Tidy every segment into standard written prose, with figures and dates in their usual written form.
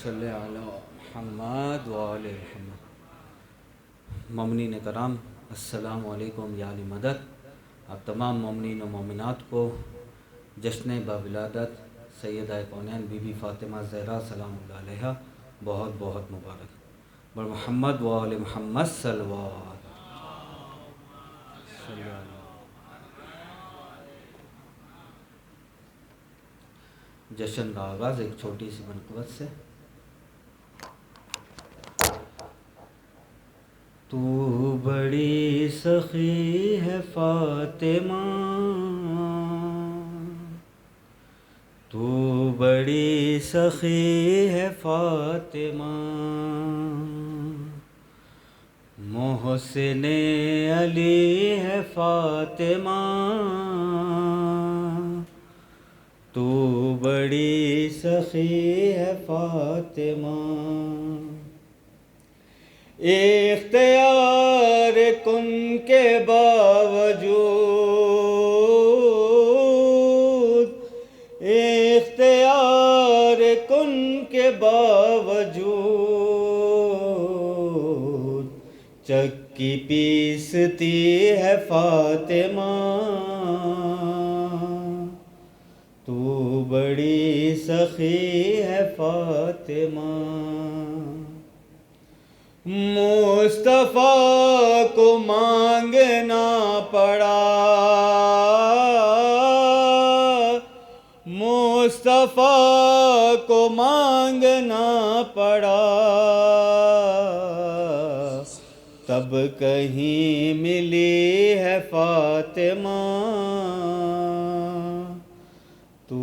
صلی علی محمد وآل محمد۔ مومنین کرام، السلام علیکم یا علی مدد۔ آپ تمام مومنین و مومنات کو جشن باولادت سیدہ کونین بی بی فاطمہ زہرا سلام اللہ علیہا بہت بہت مبارک۔ بر محمد وآل محمد صلوات۔ جشن کا آغاز ایک چھوٹی سی منقبت سے۔ تو بڑی سخی ہے فاطمہ، تو بڑی سخی ہے فاطمہ، محسن علی ہے فاطمہ، تو بڑی سخی ہے فاطمہ، اختیار کن کے باوجود، اختیار کن کے باوجود، چکی پیستی ہے فاطمہ، تو بڑی سخی ہے فاطمہ، مصطفیٰ کو مانگنا پڑا، مصطفیٰ کو مانگنا پڑا، تب کہیں ملی ہے فاطمہ، تو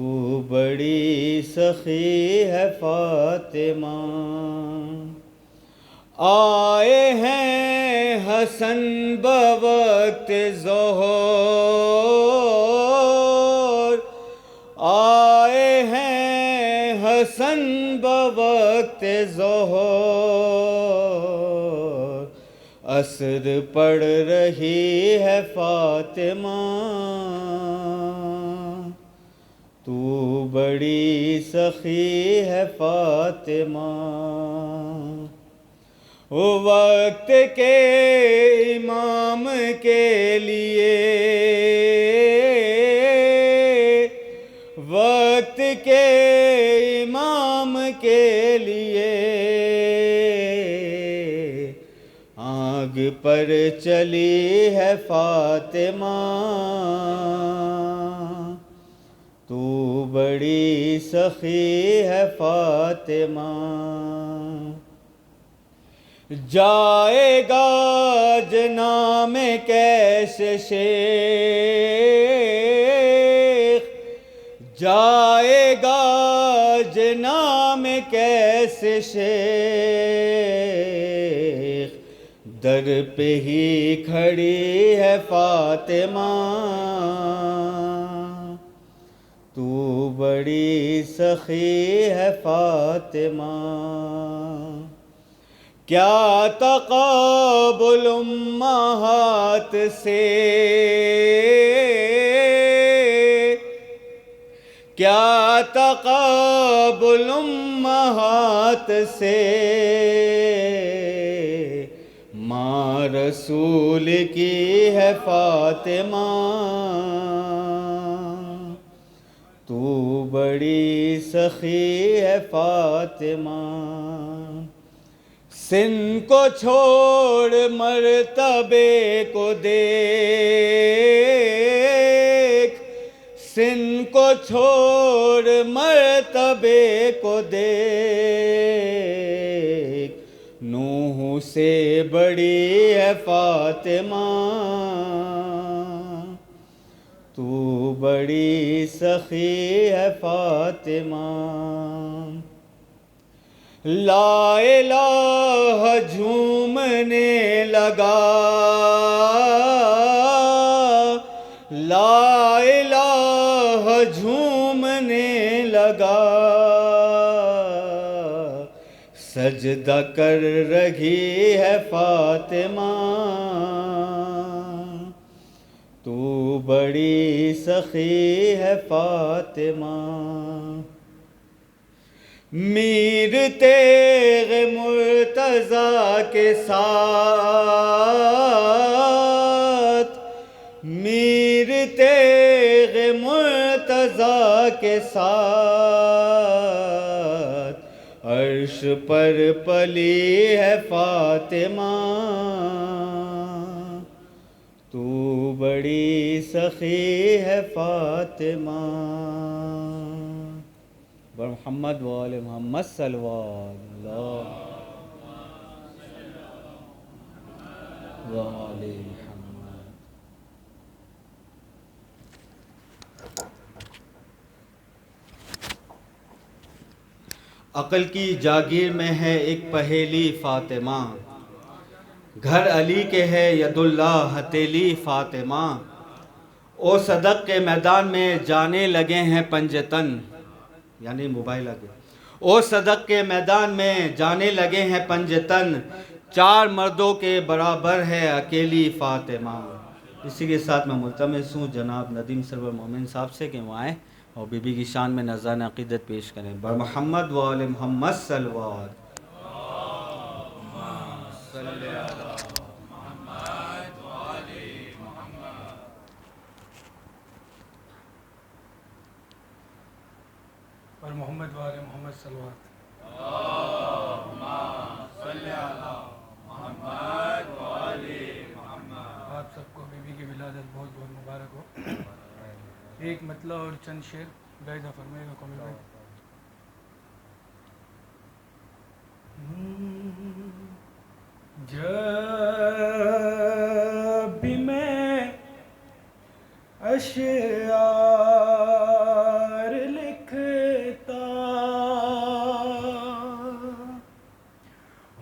بڑی سخی ہے فاطمہ، آئے ہیں حسن بوقت ظہور، آئے ہیں حسن بوقت ظہور، عصر پڑھ رہی ہے فاطمہ، تو بڑی سخی ہے فاطمہ، وقت کے امام کے لیے، وقت کے امام کے لیے، آگ پر چلی ہے فاطمہ، تو بڑی سخی ہے فاطمہ، جائے گا جنام کیس شیخ، جائے گا جنام کیس شیخ، در پہ ہی کھڑی ہے فاطمہ، تو بڑی سخی ہے فاطمہ، کیا تقابل امہات سے، کیا تقابل امہات سے، ماں رسول کی ہے فاطمہ، تو بڑی سخی ہے فاطمہ، سن کو چھوڑ مرتبے کو دیکھ، سن کو چھوڑ مرتبے کو دیکھ، نوح سے بڑی ہے فاطمہ، تو بڑی سخی ہے فاطمہ، لا الہ جھومنے لگا، لا الہ جھومنے لگا، سجدہ کر رہی ہے فاطمہ، تو بڑی سخی ہے فاطمہ، میر تیغ مرتضیٰ کے ساتھ، میر تیغ مرتضیٰ کے ساتھ، عرش پر پلی ہے فاطمہ، تو بڑی سخی ہے فاطمہ۔ محمد وآل محمد صلی اللہ علیہ محمد۔ عقل کی جاگیر میں ہے ایک پہیلی فاطمہ، گھر علی کے ہے ید اللہ ہتھیلی فاطمہ، او صدق کے میدان میں جانے لگے ہیں پنجتن، یعنی موبائل آگے، او صدق کے میدان میں جانے لگے ہیں پنجتن، چار مردوں کے برابر ہے اکیلی فاطمہ۔ اسی کے ساتھ میں ملتمس ہوں جناب ندیم سرور مومن صاحب سے کہ وہ آئیں اور بی بی کی شان میں نذران عقیدت پیش کریں۔ بر محمد و آل محمد صلی اللہ علیہ اور محمد وآل محمد صلوات۔ آپ سب کو بی بی کی ولادت بہت بہت مبارک ہو۔ ایک مطلع اور چند شعر جائزہ فرمائے گا قومی بھائی۔ جب بھی میں اشعار لکھتا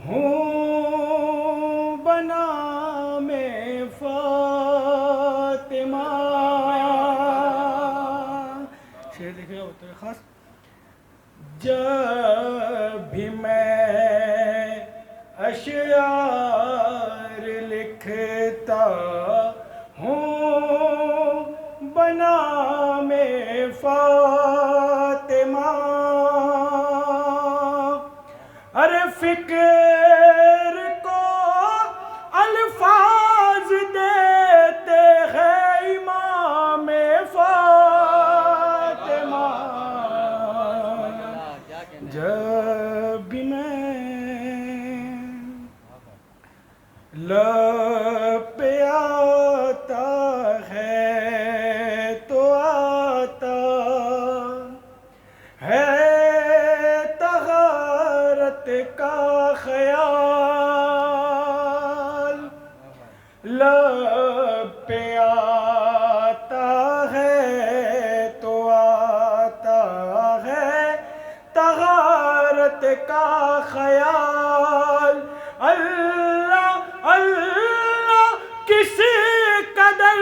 ہوں بنام فاطمہ، شعر لکھ رہا ہوتا ہے خاص، جب بھی میں اشعار لکھتا ہوں بنام فاطمہ، ارے فکر کو الفاظ دیتے ہیں امام فاطمہ، جب بھی میں لب پہ آتا ہے تو آتا ہے طہارت کا خیال، لب پہ آتا ہے تو آتا ہے طہارت کا خیال، اللہ اللہ کسی قدر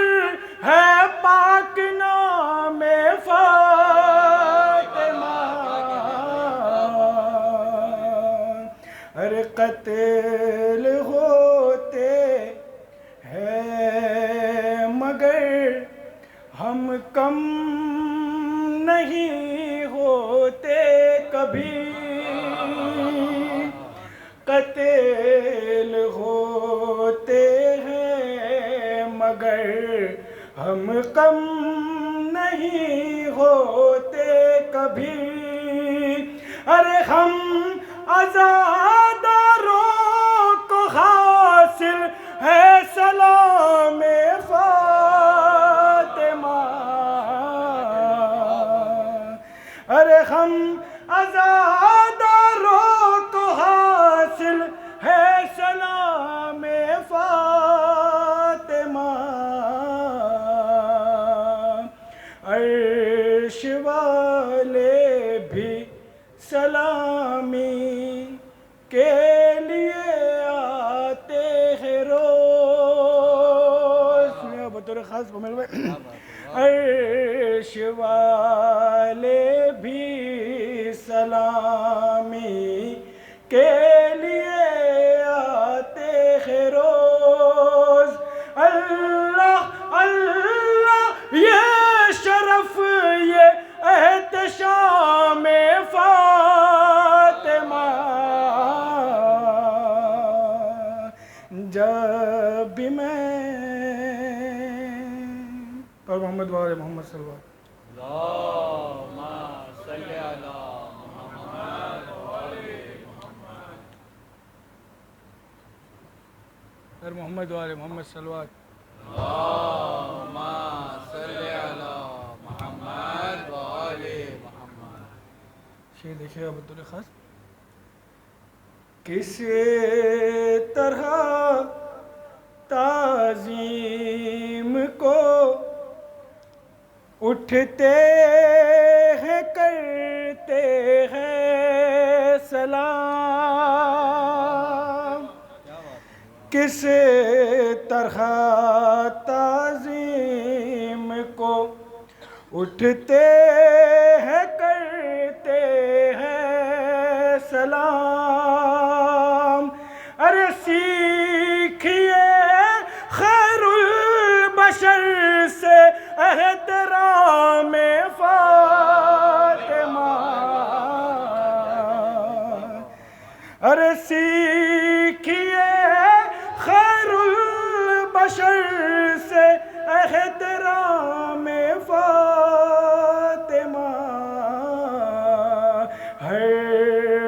ہے پاک نام فاطمہ، ارے قتل ہوتے ہیں مگر ہم کم نہیں ہوتے کبھی، قتل ہوتے ہیں مگر ہم کم نہیں ہوتے کبھی، ارے ہم عزاداروں کو حاصل ہے سلام فاطمہ، ارے ہم عزاداروں کو حاصل ہے سلام فاطمہ، عرش والے بھی سلامی کے لیے آتے ہیں روز، بطور خاص بھومل بھائی، عرش والے بھی سلامی کے لیے آتے ہیں روز، اللہ اللہ یہ شرف یہ احتشام فاطمہ، بھی میں اور محمد وآل محمد صلی اللہ علیہ وسلم. اللہم صلی علی محمد اور محمد وآل محمد صلی اللہ علیہ وسلم. اللہم صلی علی محمد وآل محمد. شیر دیکھیے گا بطور خاص. کس طرح تعظیم کو اٹھتے ہیں کرتے ہیں سلام. کس طرح تعظیم کو اٹھتے ہیں کرتے ہیں سلام. ارے سیکھیے خیر البشر سے احترام فاطمہ. ارے سیکھیے خیر البشر سے احترام فاطمہ. ہر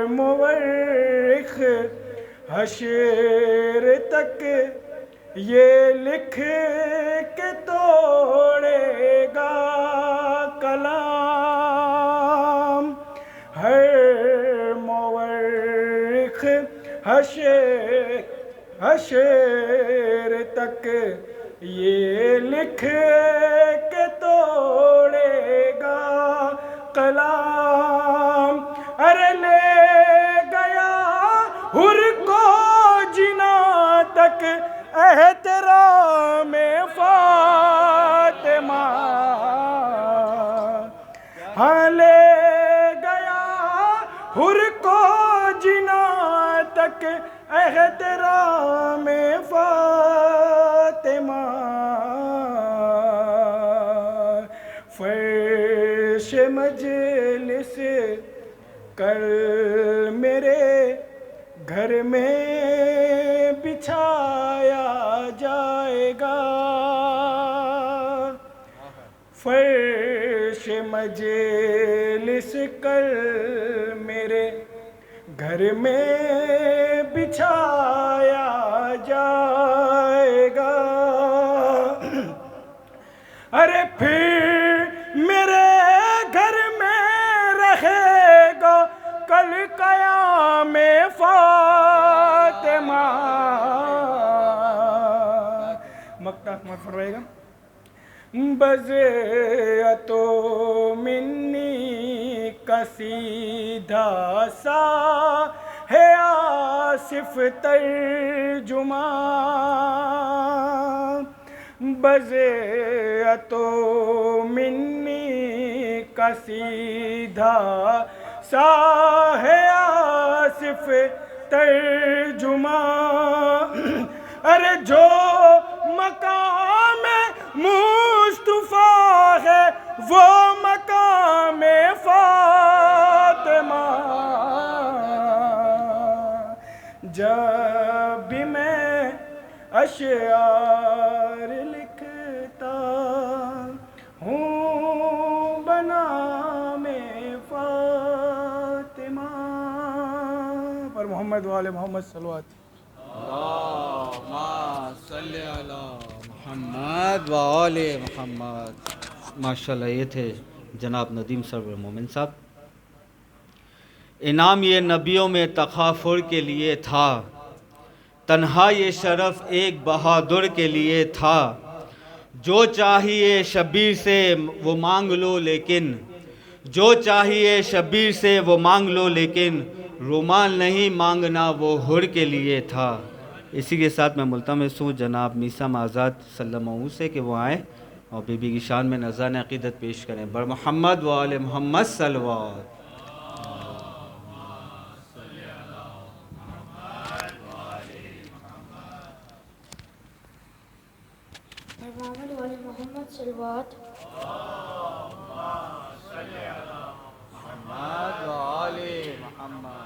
مورخ حشر تک یہ لکھ کے توڑے گا کلام. ہر مورخ حشر تک یہ لکھ کے توڑے گا کلام. ارے لے گیا حر کو جنا تک احترام فاطمہ. ہاں لے گیا حر کو جنا تک احترام فاطمہ. فرش مجلس کر میرے گھر میں بچھایا جائے گا. فرش مجلس کر میرے گھر میں بچھایا جائے گا. ارے پھر میرے گھر میں رہے گا کل قیام فاطمہ. مقطع فرمائے گا. بضعت منی کا سیدھا سا ہے آصف ترجمہ. بضعت منی کا سیدھا سا ہے آصف ترجمہ. ارے جو مقام مصطفیٰ ہے وہ مقام فاطمہ. جب بھی میں اشعار لکھتا ہوں بنام فاطمہ. پر محمد وآل محمد صلی اللہ علیہ وسلم. اللہم صلی علی محمد وآل محمد. ماشاءاللہ یہ تھے جناب ندیم سرور مومن صاحب. انعام یہ نبیوں میں تغافر کے لیے تھا، تنہا یہ شرف ایک بہادر کے لیے تھا. جو چاہیے شبیر سے وہ مانگ لو لیکن، جو چاہیے شبیر سے وہ مانگ لو لیکن، رومال نہیں مانگنا وہ حر کے لیے تھا. اسی کے ساتھ میں ملتمس ہوں جناب میثم آزاد صلی اللہ علیہ سے کہ وہ آئیں اور بی بی کی شان میں نذران عقیدت پیش کریں. بر محمد و آل محمد صلوات. محمد وآل محمد صلوات. محمد و آل محمد.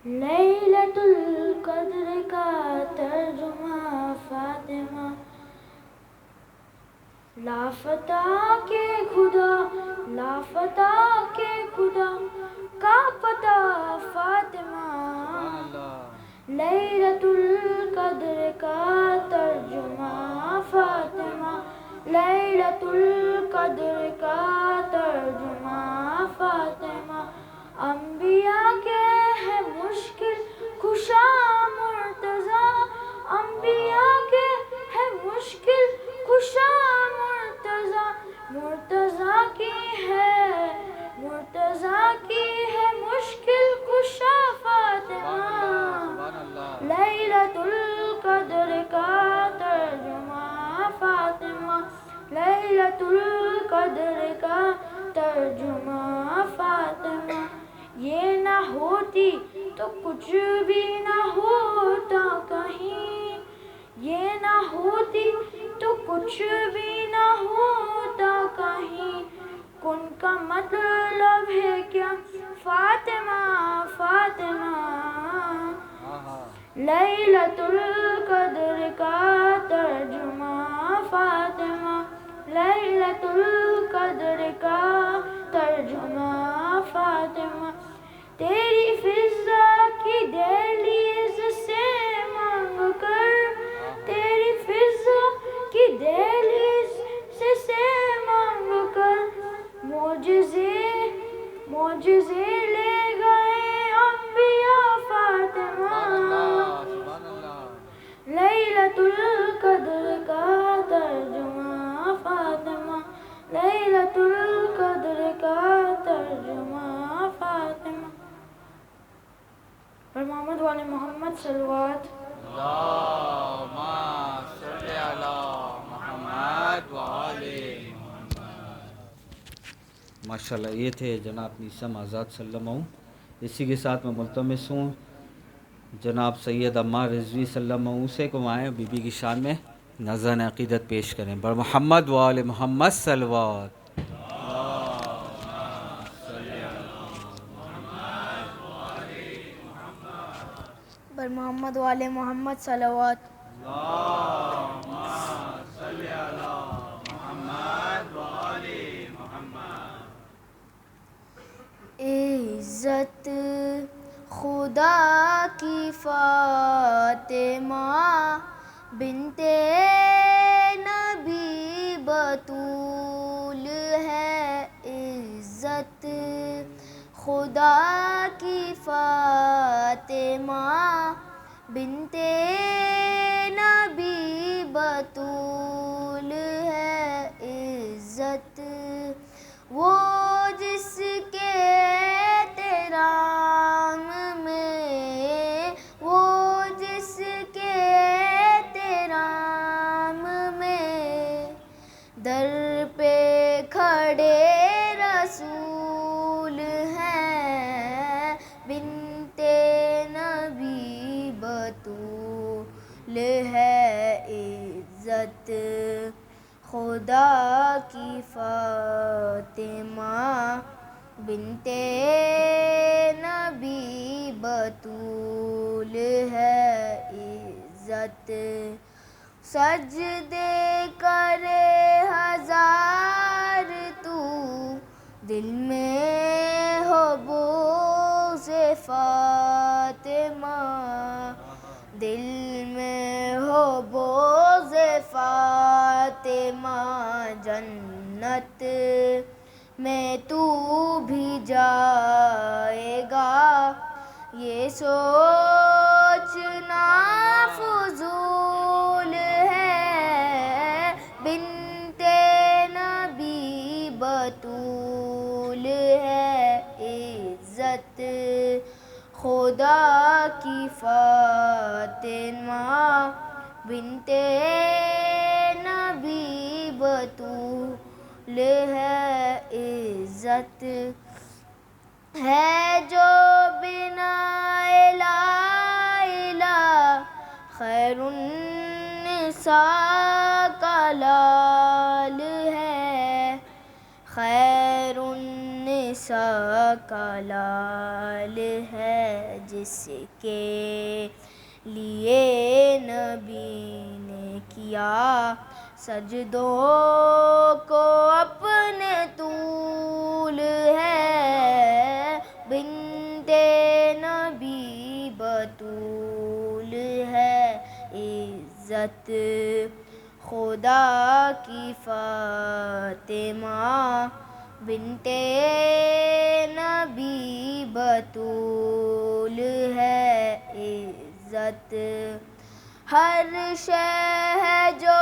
لیلۃ القدر کا ترجمہ فاطمہ، لافتہ کے خدا، لافتہ کے خدا کا پتہ فاطمہ، لیلۃ القدر کا ترجمہ فاطمہ، لیلۃ القدر کا ترجمہ فاطمہ، انبیاء کے ہے مشکل کشا مرتضیٰ، انبیاء کے ہے مشکل کشا مرتضیٰ، مرتضیٰ کی ہے مشکل کشا فاطمہ، لیلۃ القدر کا ترجمہ فاطمہ، لیلۃ القدر کا ترجمہ فاطمہ، یہ نہ ہوتی تو کچھ بھی نہ ہوتا کہیں، یہ نہ ہوتی تو کچھ بھی نہ ہوتا کہیں، کن کا مطلب ہے کیا فاطمہ فاطمہ، لیلۃ القدر کا ترجمہ فاطمہ، لیلۃ القدر کا ترجمہ فاطمہ، تیری فضا کی دہلیز سے مانگ کر، تیری فضا کی دہلیز سے مانگ کر، معجزے لے گئے انبیاء فاطمہ، لیلۃ القدر کا ترجمہ فاطمہ، لیلۃ القدر کا ترجمہ فاطمہ، پر محمد والے محمد صلوات، اللہم صلی علی محمد وآلِ ماشاءاللہ۔ یہ تھے جناب نیسم آزاد صلی اللہ علیہ وسلم۔ اسی کے ساتھ میں ملتمس ہوں جناب سید عمار رضوی صلی اللہ علیہ وسلم سے کو آئیں بی بی کی شان میں نذرانِ عقیدت پیش کریں۔ بر محمد وآل محمد صلوات۔ بر محمد والے محمد صلوات، عزت خدا کی فاطمہ بنت نبی بطول ہے، عزت خدا کی فاطمہ بنت نبی بطول ہے، عزت وہ جس کے احترام میں، وہ جس کے احترام میں در پہ کھڑے رسول ہیں، بنت نبی بطول ہے، عزت خدا کی فاطمہ بنت نبی بطول ہے، عزت سجدے کرے ہزار تو دل میں ہو بغض فاطمہ، دل میں ہو بغض فاطمہ، جنت میں تو بھی جائے گا، یہ سوچنا فضول ہے، بنت نبی بطول ہے، عزت خدا کی فاطمہ بنت نبی بطول ہے، عزت ہے جو بنا لا الہ خیر النساء کا لال ہے، خیر النساء عیسیٰ کا لال ہے، جس کے لیے نبی نے کیا سجدوں کو اپنے طول ہے، بنت نبی بطول ہے، عزت خدا کی فاطمہ بنت نبی بطول ہے، عزت ہر شے ہے جو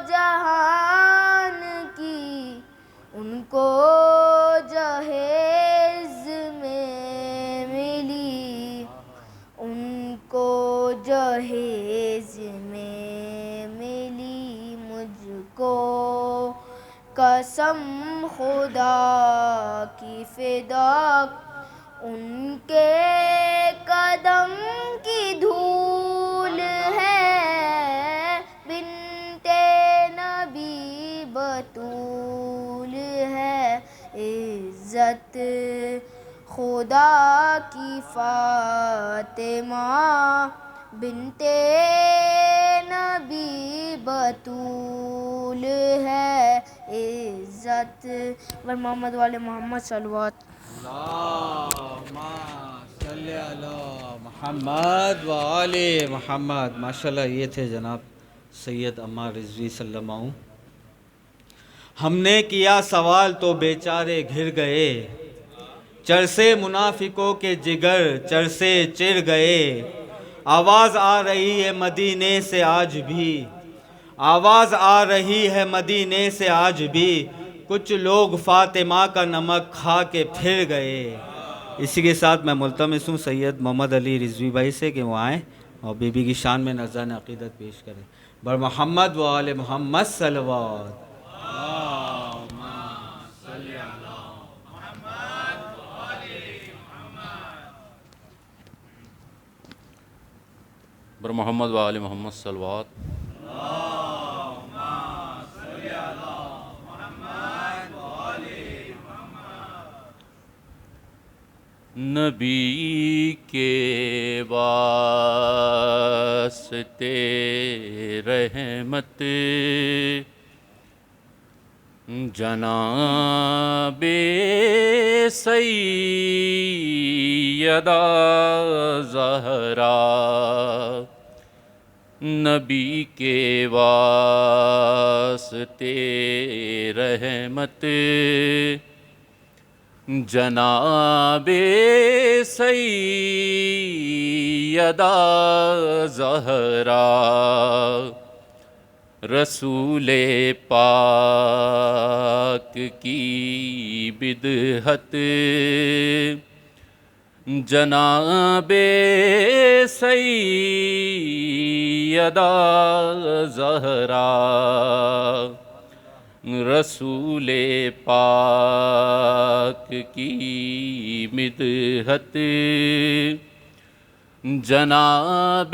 جہان کی ان کو جہیز میں ملی، ان کو جہیز میں ملی، مجھ کو قسم خدا کی فدا ان کے قدم کی دھول ہے، بنت نبی بطول ہے، عزت خدا کی فاطمہ بنت نبی بطول ہے، عزت ور محمد والے محمد صلوات۔ اللہم صلی علی محمد و آل محمد۔ ماشاءاللہ یہ تھے جناب سید عمار رضوی صلی اللہ علیہ وسلم۔ ہم نے کیا سوال تو بیچارے گھر گئے، چرسے منافقوں کے جگر چرسے چر گئے، آواز آ رہی ہے مدینے سے آج بھی، آواز آ رہی ہے مدینے سے آج بھی، کچھ لوگ فاطمہ کا نمک کھا کے پھر گئے۔ اسی کے ساتھ میں ملتمس ہوں سید محمد علی رضوی بھائی سے کہ وہ آئیں اور بی بی کی شان میں نذران عقیدت پیش کریں۔ بر محمد و آل محمد صلوات۔ بر محمد و آل محمد صلوات۔ نبی کے واسطے رحمت جناب سیدہ زہرا، نبی کے واسطے رحمت جناب سیدہ زہرا، رسول پاک کی بدعت جناب سیدہ زہرا، رسول پاک کی مدحت جناب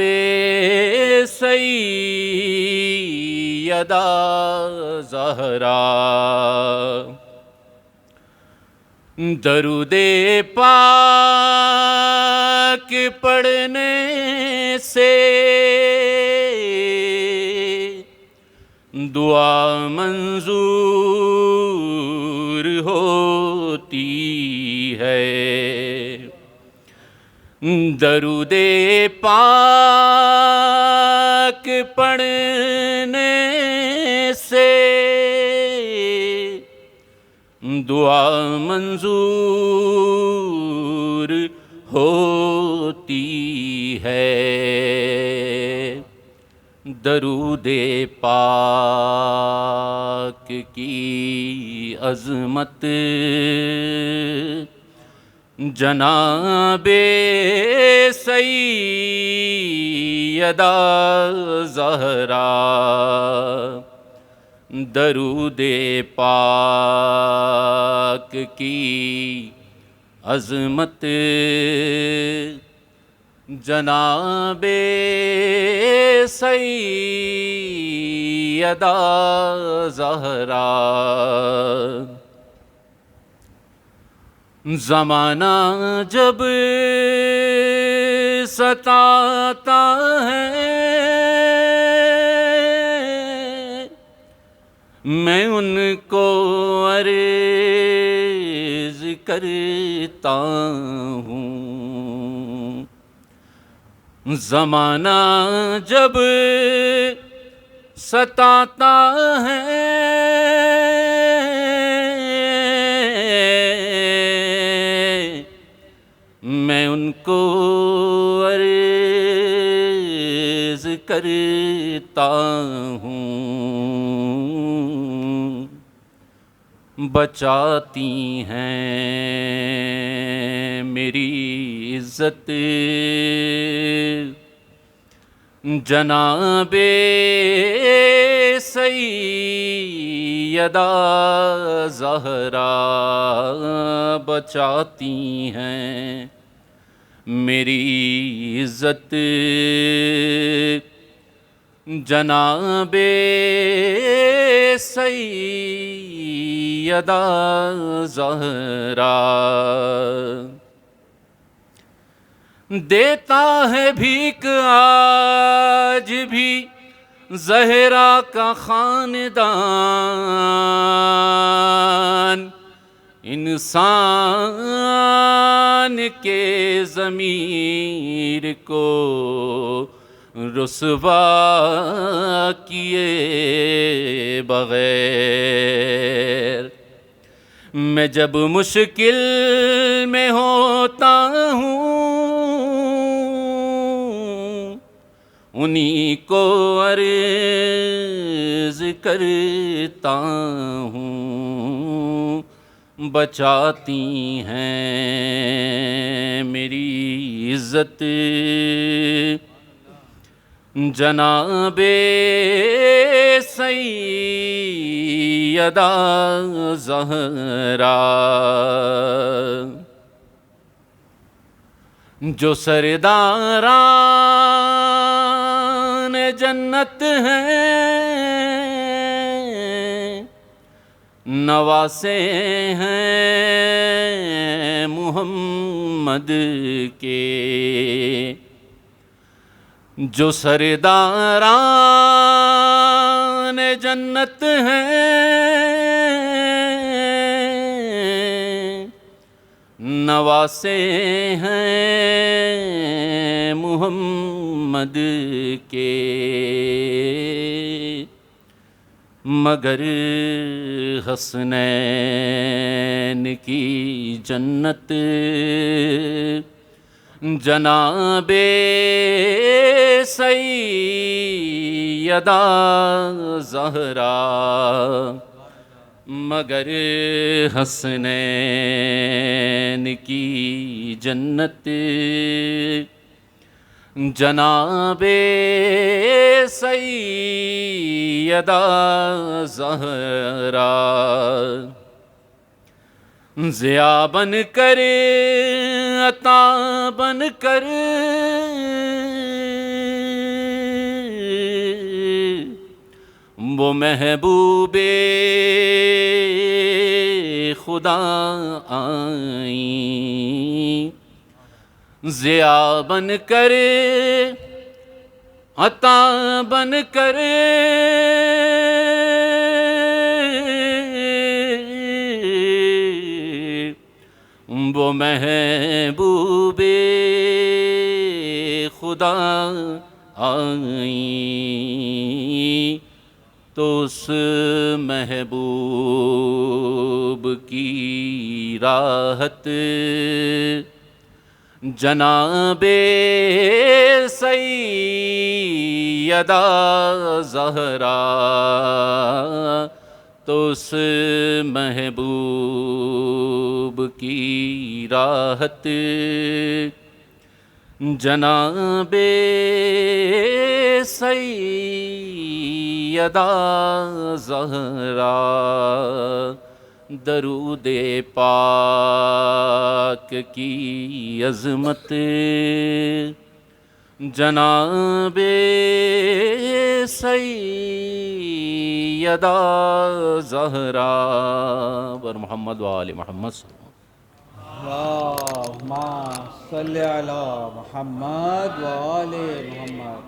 سیدہ زہرا، درود پاک پڑھنے سے دعا منظور ہوتی ہے، درود پاک پڑھنے سے دعا منظور ہوتی ہے، درود پاک کی عظمت جناب سیدہ زہرا، درود پاک کی عظمت جناب سیدہ زہرا، زمانہ جب ستاتا ہے میں ان کو عرض کرتا ہوں، زمانہ جب ستاتا ہے میں ان کو عرض کرتا ہوں، بچاتی ہیں میری عزت جناب سیدہ زہرا، بچاتی ہیں میری عزت جناب سیدہ زہرا، دیتا ہے بھیک آج بھی زہرا کا خاندان، انسان کے ضمیر کو رسوا کیے بغیر، میں جب مشکل میں ہوتا ہوں انہی کو عرض کرتا ہوں، بچاتی ہیں میری عزت جناب سیدہ زہرا، جو سرداران جنت ہیں نواسے ہیں محمد کے، جو سرداران جنت ہیں نواسے ہیں محمد کے، مگر حسنین کی جنت جناب سیدہ زہرا، مگر حسنین کی جنت جناب سیدہ زہرا، ضیاء بن کر عطا بن کر وہ محبوب خدا آئیں، ضیاء بن کر عطا بن کر وہ محبوب خدا آئیں، تو اس محبوب کی راحت جناب سیدہ زہرا، تو اس محبوب کی راحت جناب سیدہ زہرا، درود پاک کی عظمت جناب سیدہ زہرا، بر محمد و آل محمد صلی اللہ علیہ وسلم۔ اللہم صلی علی محمد و آل محمد۔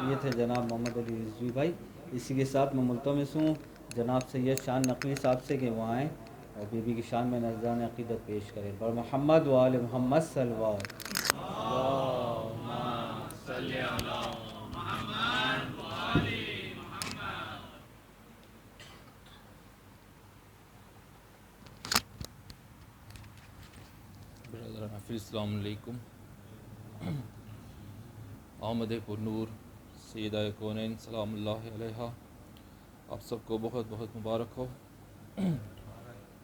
یہ تھے جناب محمد علی رضوی بھائی۔ اسی کے ساتھ میں ملتمس ہوں جناب سید شان نقوی صاحب سے کہ وہ آئیں اور بی بی کی شان میں نذران عقیدت پیش کریں۔ بر محمد و آل محمد صلوات۔ اللہم صلی علی محمد و آل محمد۔ برادر حافظ السلام علیکم۔ آمد پر نور سیدہ کونین سلام اللہ علیہ، آپ سب کو بہت بہت مبارک ہو۔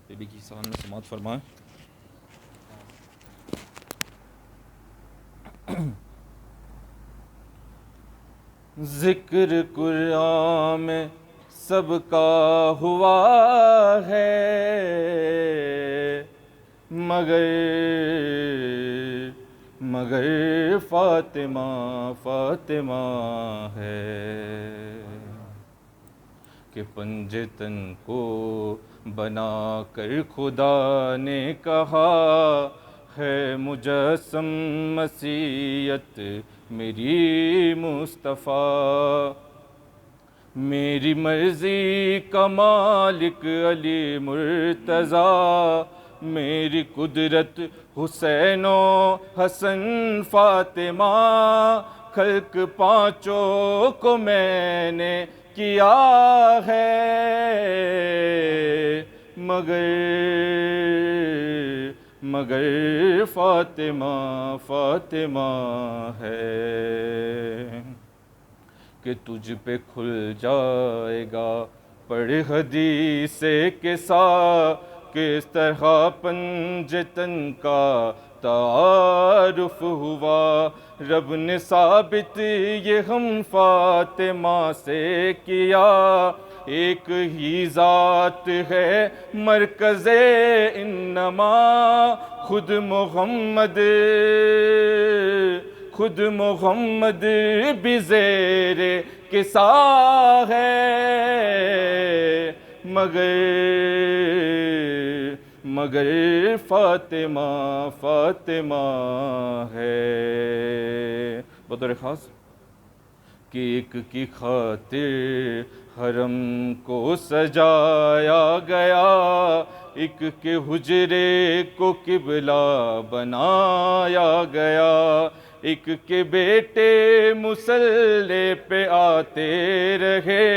بی بی کی شان میں سماعت فرمائیں۔ ذکر قرآن میں سب کا ہوا ہے، مگر فاطمہ ہے کہ پنجتن کو بنا کر خدا نے کہا ہے مجسم مسیحیت میری مصطفیٰ، میری مرضی کا مالک علی مرتضیٰ، میری قدرت حسین و حسن فاطمہ، خلق پانچوں کو میں نے کیا ہے، مگر فاطمہ ہے کہ تجھ پہ کھل جائے گا پڑھ حدیث کے ساتھ، کس طرح پنجتن کا تعارف ہوا، رب نے ثابت یہ ہم فاطمہ سے کیا، ایک ہی ذات ہے مرکز انما، خود محمد بھی زیر کسا ہے، مگر فاطمہ ہے۔ بطور خاص کہ ایک کی خاطر حرم کو سجایا گیا، ایک کے حجرے کو قبلہ بنایا گیا، ایک کے بیٹے مصلی پہ آتے رہے،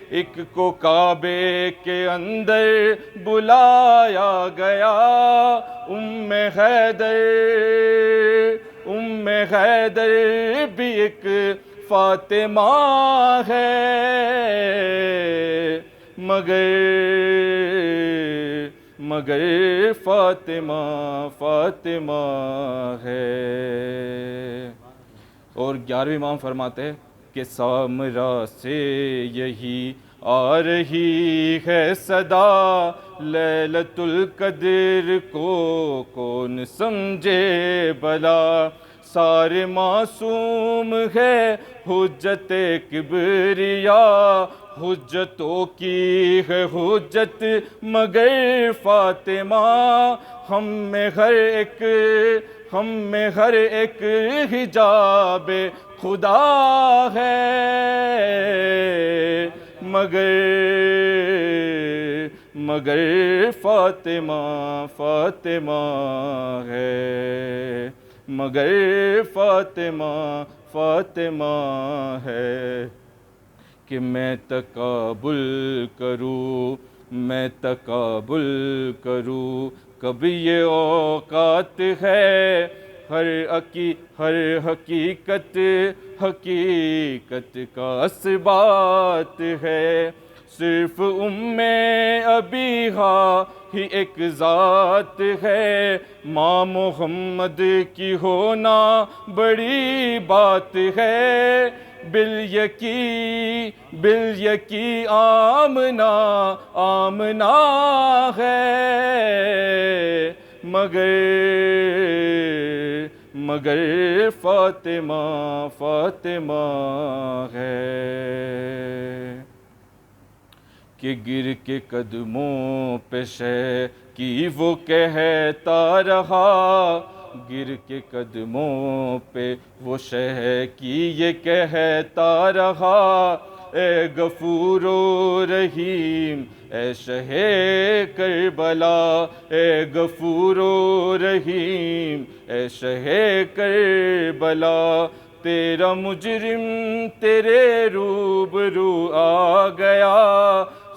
ایک کو کعبے کے اندر بلایا گیا، ام حیدر بھی ایک فاطمہ ہے، مگر فاطمہ ہے۔ اور 11ویں امام فرماتے ہیں کہ سامرا سے یہی آ رہی ہے صدا، لیلۃ القدر کو کون سمجھے بلا، سارے معصوم ہے حجت کبریا، حجتوں کی ہے حجت مگر فاطمہ، ہم میں ہر ایک حجاب خدا ہے، مگر فاطمہ ہے، مگر فاطمہ ہے کہ میں تقابل کروں کب یہ اوقات ہے، ہر حقیقت کا اثبات ہے، صرف ام ابیہا ہی ایک ذات ہے، ماں محمد کی ہونا بڑی بات ہے، بالیکی آمنہ ہے، مگر فاطمہ ہے کہ گر کے قدموں پہ شے کی وہ کہتا رہا، گر کے قدموں پہ وہ شے کی یہ کہتا رہا، اے غفور و رحیم اے شہ کربلا، اے غفور و رحیم اے شہ کربلا، تیرا مجرم تیرے روبرو آ گیا،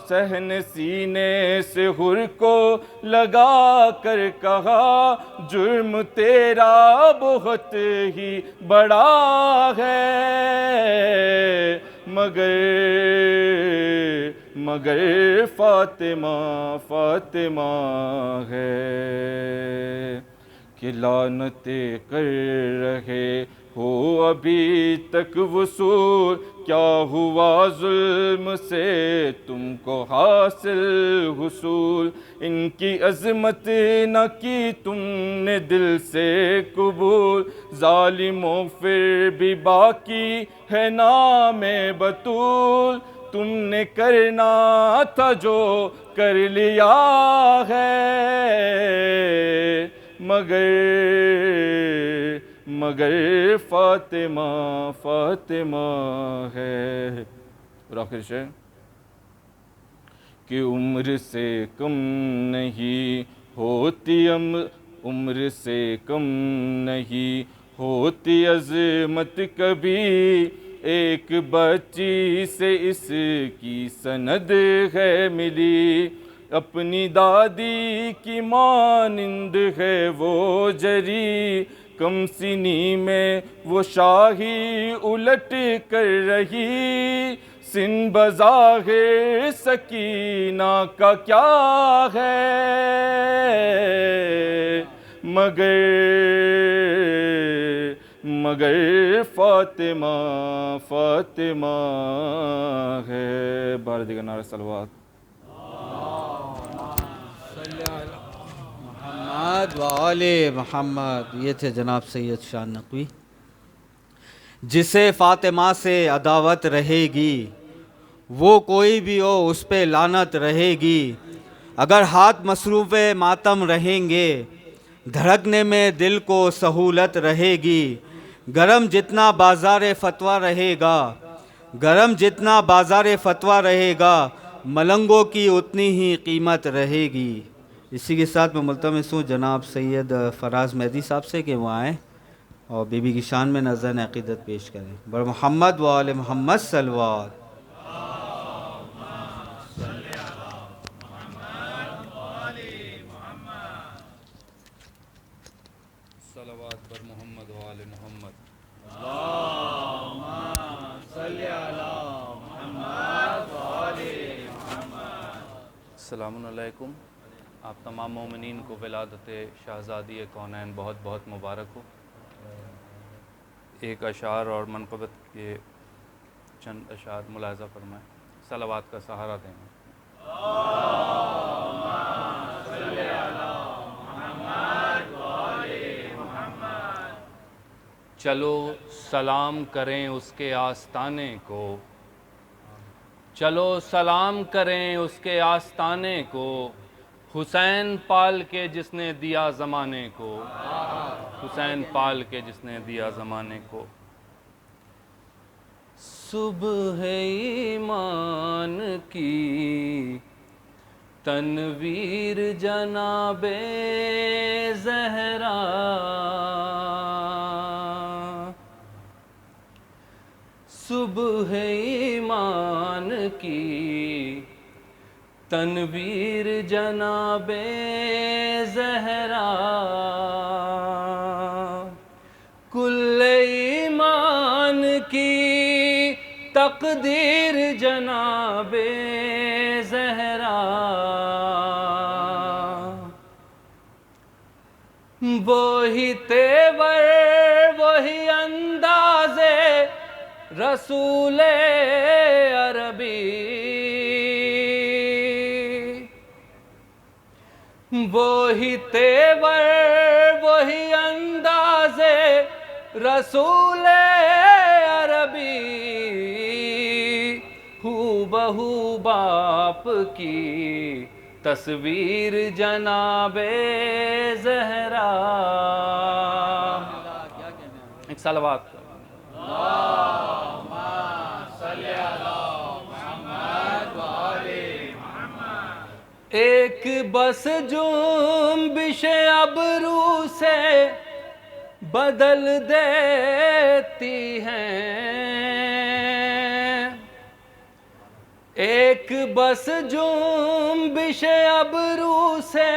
صحن سینے سے حر کو لگا کر کہا، جرم تیرا بہت ہی بڑا ہے، مگر فاطمہ فاطمہ ہے، کہ لعنتیں کر رہے ہو ابھی تک وصول، کیا ہوا ظلم سے تم کو حاصل حصول، ان کی عظمت نہ کی تم نے دل سے قبول، ظالموں پھر بھی باقی ہے نام بطول، تم نے کرنا تھا جو کر لیا ہے، مگر فاطمہ فاطمہ ہے۔ اور آخر شعر کہ عمر سے کم نہیں ہوتی عمر سے کم نہیں ہوتی عظمت کبھی، ایک بچی سے اس کی سند ہے ملی، اپنی دادی کی مانند ہے وہ جری، کم سنی میں وہ شاہی الٹ کر رہی، سن بظاہر سکینہ کا کیا ہے، مگر فاطمہ فاطمہ ہے۔ بار دیگر نعرہ صلوات۔ محمد و آل محمد۔ یہ تھے جناب سید شاہ نقوی۔ جسے فاطمہ سے عداوت رہے گی، وہ کوئی بھی ہو اس پہ لعنت رہے گی، اگر ہاتھ مصروف ماتم رہیں گے، دھڑکنے میں دل کو سہولت رہے گی، گرم جتنا بازار فتویٰ رہے گا، گرم جتنا بازار فتویٰ رہے گا، ملنگوں کی اتنی ہی قیمت رہے گی۔ اسی کے ساتھ میں ملتمس ہوں جناب سید فراز مہدی صاحب سے کہ وہ آئیں اور بی بی کی شان میں نذرانِ عقیدت پیش کریں۔ بر محمد و آل محمد صلوات۔ صلوات بر محمد و آل محمد۔ السلام علیکم۔ آپ تمام مومنین کو ولادت شہزادی کونین بہت بہت مبارک ہو۔ ایک اشعار اور منقبت کے چند اشعار ملاحظہ فرمائیں، صلوات کا سہارا دیں۔ چلو سلام کریں اس کے آستانے کو، چلو سلام کریں اس کے آستانے کو، حسین پال کے جس نے دیا زمانے کو، حسین پال کے جس نے دیا زمانے کو۔ صبح ایمان کی تنویر جناب زہرا، صبح ایمان کی تنویر جناب زہرا، کل ایمان کی تقدیر جناب زہرا، وہی تیور وہی انداز رسول عربی، وہی تیور وہی انداز رسول عربی، ہو بہو باپ کی تصویر جناب زہرا. ایک صلوات ایک بس جنبش ابرو سے بدل دیتی ہیں. ایک بس جنبش ابرو سے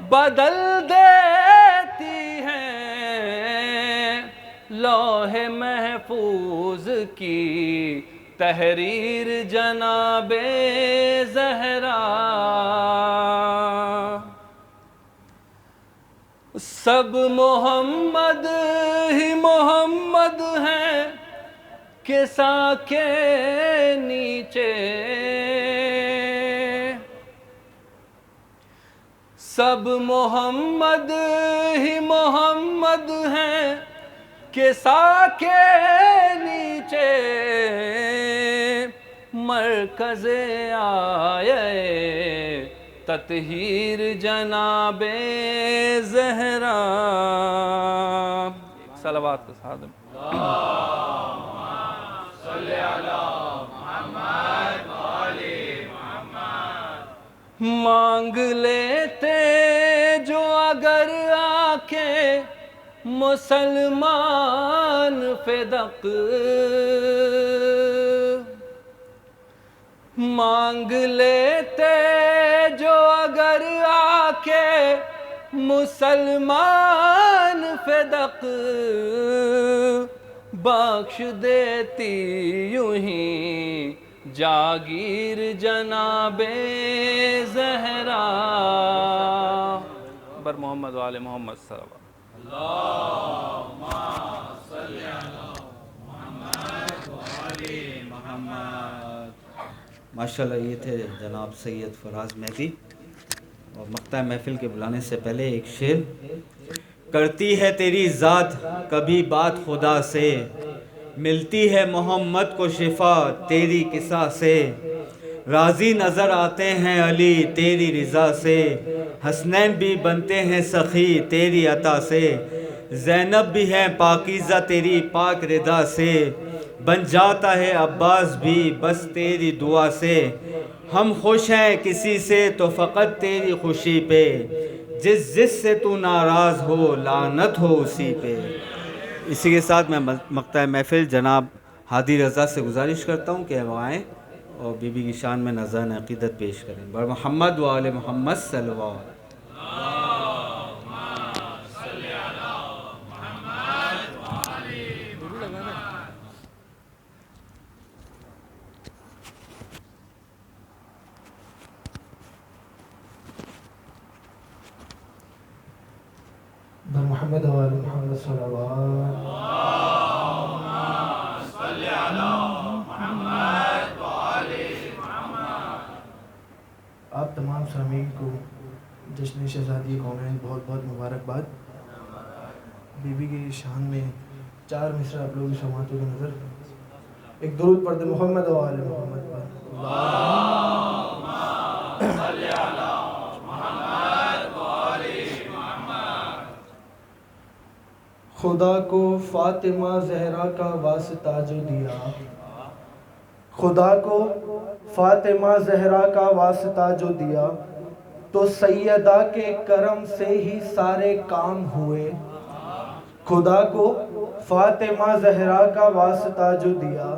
بدل دیتی ہیں. لوح محفوظ کی تحریر جناب زہرا. سب محمد ہی محمد ہیں کہ سا کے نیچے. سب محمد ہی محمد ہیں کہ سا کے نیچے. مرکز آئے تطہیر جناب زہرا. صلوات کے ساتھ مانگ لیتے جو اگر آنکھیں مسلمان فدق. مانگ لیتے جو اگر آکے مسلمان فدق. بخش دیتی یوں ہی جاگیر جناب زہرا. بر محمد و آل محمد صلی اللہ علیہ وسلم. ماشاءاللہ یہ تھے جناب سید فراز مہدی. اور مقطع محفل کے بلانے سے پہلے ایک شعر. کرتی ہے تیری ذات کبھی بات خدا سے, ملتی ہے محمد کو شفا تیری قصہ سے. راضی نظر آتے ہیں علی تیری رضا سے, حسنین بھی بنتے ہیں سخی تیری عطا سے. زینب بھی ہے پاکیزہ تیری پاک رضا سے, بن جاتا ہے عباس بھی بس تیری دعا سے. ہم خوش ہیں کسی سے تو فقط تیری خوشی پہ, جس سے تو ناراض ہو لعنت ہو اسی پہ. اسی کے ساتھ میں مقطع محفل جناب ہادی رضا سے گزارش کرتا ہوں کہ وہ آئیں اور بی بی کی شان میں نذران عقیدت پیش کریں. بر محمد و آل محمد صلی اللہ علیہ وسلم. محمد و آل محمد صلی اللہ علیہ وسلم. آپ تمام سامعین کو جشن شہزادی کونین بہت بہت مبارکباد. بی بی کی شان میں 4 مصرع آپ لوگ سماعت کی نظر. ایک درود پڑھتے محمد و آل محمد پر. خدا کو فاطمہ زہرا کا واسطہ جو دیا, خدا کو فاطمہ زہرا کا واسطہ جو دیا, تو سیدہ کے کرم سے ہی سارے کام ہوئے. خدا کو فاطمہ زہرا کا واسطہ جو دیا,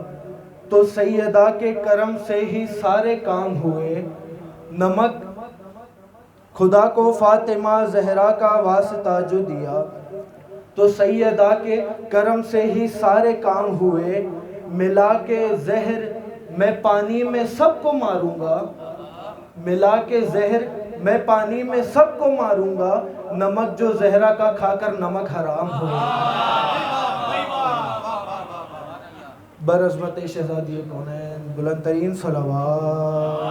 تو سیدہ کے کرم سے ہی سارے کام ہوئے. نمک خدا کو فاطمہ زہرا کا واسطہ جو دیا, تو سیدہ کے کرم سے ہی سارے کام ہوئے. ملا کے زہر میں پانی میں سب کو ماروں گا, ملا کے زہر میں پانی میں سب کو ماروں گا. نمک جو زہرا کا کھا کر نمک حرام ہوا. برعظمت شہزادی کونین بلند ترین صلوات.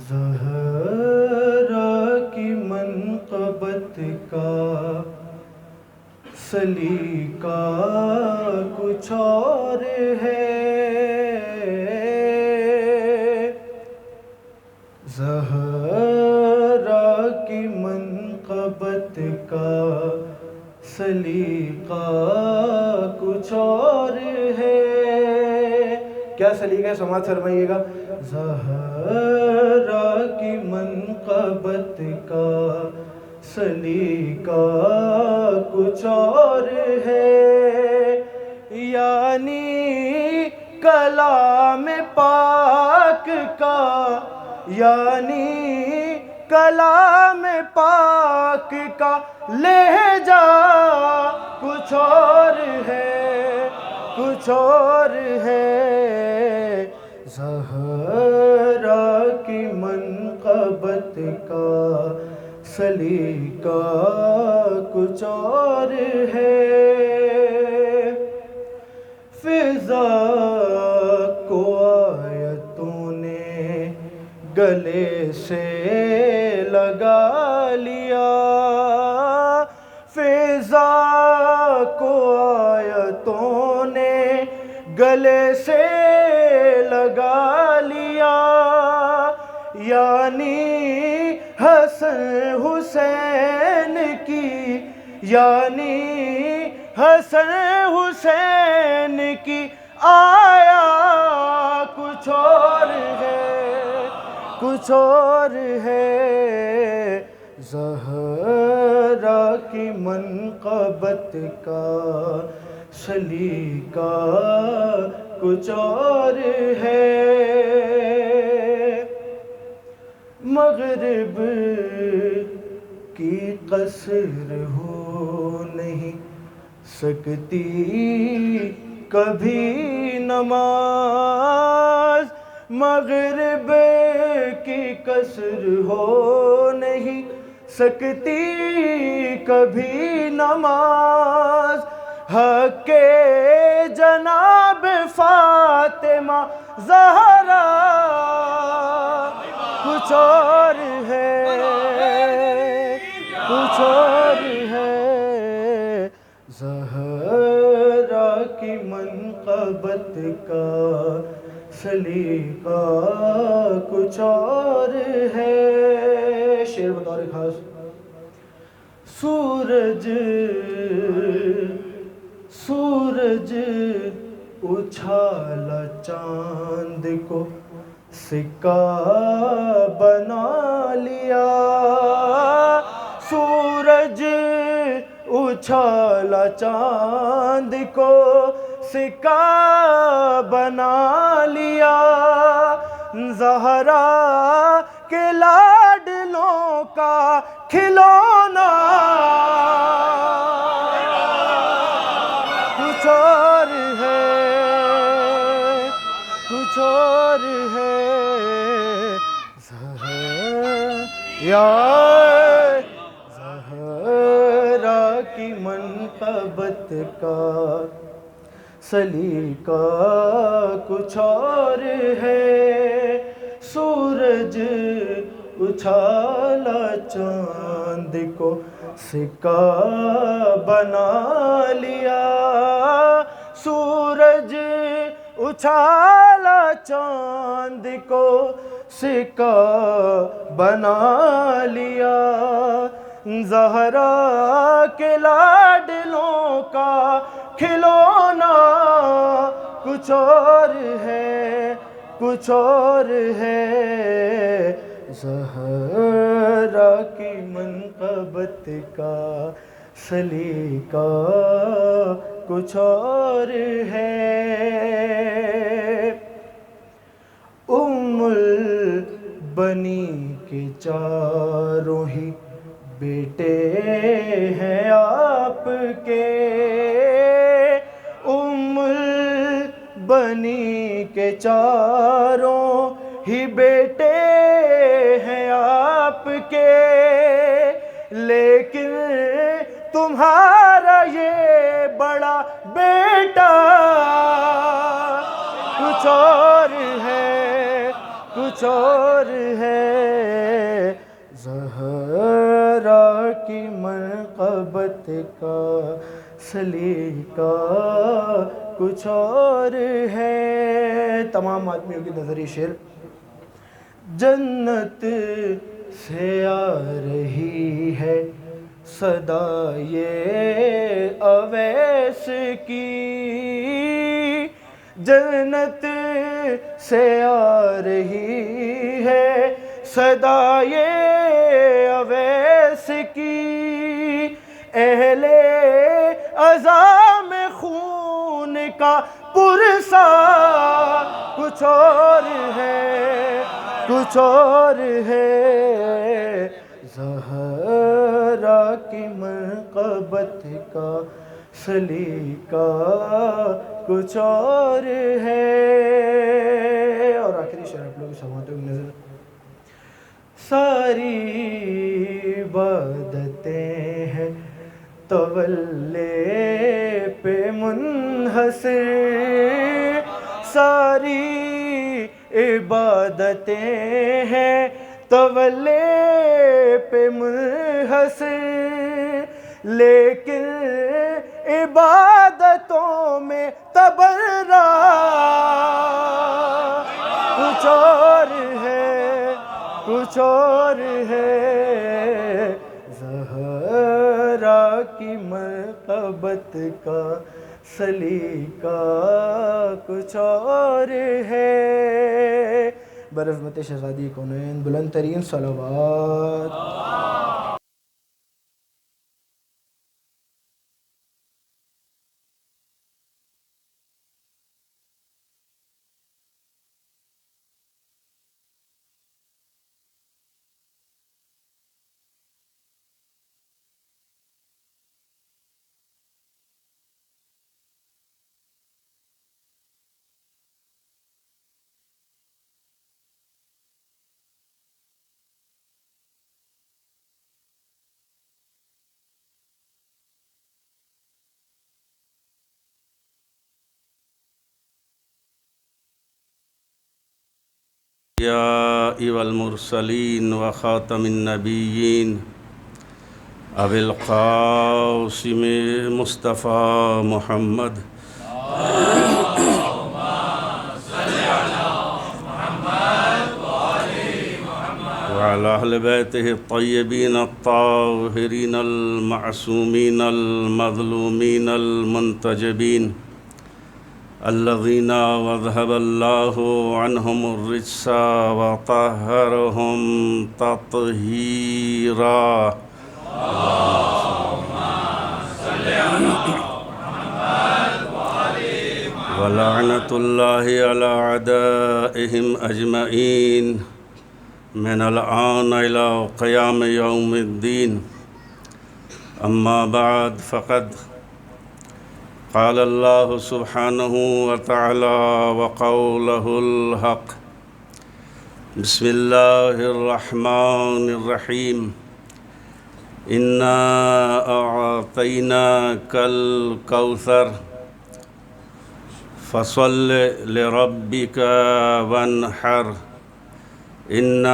زہرا کی منقبت کا سلیقہ کچھ اور ہے، زہرا کی منقبت کا سلیقہ کچھ اور ہے. کیا سلیقہ ہے سماعت فرمائیے گا. زہرا کی منقبت کا سلیقہ کچھ اور ہے، یعنی کلام پاک کا، یعنی کلام پاک کا لہجہ کچھ اور ہے، کچھ اور ہے. زہرا کی منقبت کا سلیقہ کچھ اور ہے. فضا کو آیتوں نے گلے سے لگا لیا، فضا کو آیتوں نے گلے سے لگا لیا، یعنی حسن حسین کی، یعنی حسن حسین کی آیا کچھ اور ہے، کچھ اور ہے. زہرا کی منقبت کا سلیقہ کچھ اور ہے. مغرب کی قصر ہو نہیں سکتی کبھی نماز، مغرب کی قصر ہو نہیں سکتی کبھی نماز. حق کے جناب فاطمہ زہرا کچھ اور ہے، کچھ اور ہے. زہرا کی منقبت کا سلیقہ کچھ اور ہے. شعر بطور خاص. سورج سورج اچھالا چاند کو سکہ بنا لیا، سورج اچھالا چاند کو سکہ بنا لیا. زہرا کے لاڈلوں کا کھلونا کچھ اور ہے، کچھ اور ہے. زہرا کی منقبت کا سلیقہ کچھ اور ہے. سورج اچھالا چاند کو سکہ بنا لیا، سورج اچھالا چاند کو سکہ بنا لیا. زہرا کے لاڈلوں کا کھلونا کچھ اور ہے، کچھ اور ہے. زہرا کی منقبت کا سلیقہ کچھ اور ہے. البنی کے چاروں ہی بیٹے ہیں آپ کے، البنی کے چاروں ہی بیٹے ہیں آپ کے، لیکن تمہارا یہ بڑا بیٹا کچھ اور ہے، کچھ اور ہے. زہرا کی منقبت کا سلیقہ کچھ اور ہے. تمام آدمیوں کی نظر یہ شعر. جنت سے آ رہی ہے صدا یہ اویس کی. جنت سے آ رہی ہے صدا یہ اویس کی. اہل عزام خون کا پرسا کچھ اور ہے کچھ اور ہے. زہرا کی منقبت کا سلیقہ کچھ اور ہے. اور آخری شعر آپ لوگ سماعتوں کی نظر. ساری عبادتیں ہیں تولے پہ منحصر. ساری عبادتیں ہیں تولے پہ منحصر. لیکن عبادتوں میں تبرہ کچھ اور ہے کچھ اور ہے. زہرا کی مرقبت کا سلیقہ کچھ اور ہے. برحمت شہزادی کونین بلند ترین صلوات. الأنبياء والمرسلين وخاتم النبيين أبي القاسم مصطفى محمد وعلى أهل بيته الطيبين الطاهرين المعصومين المظلومين المنتجبين الذين وذهب الله عنهم الرجس وطهرهم تطهيرا. ولعنة الله على أعدائهم أجمعين من الآن إلى قيام يوم الدين. أما بعد فقد قال الله سبحانه وتعالى وقوله الحق. بسم الله الرحمن الرحيم. إنا أعطيناك الكوثر فصل لربك وانحر إن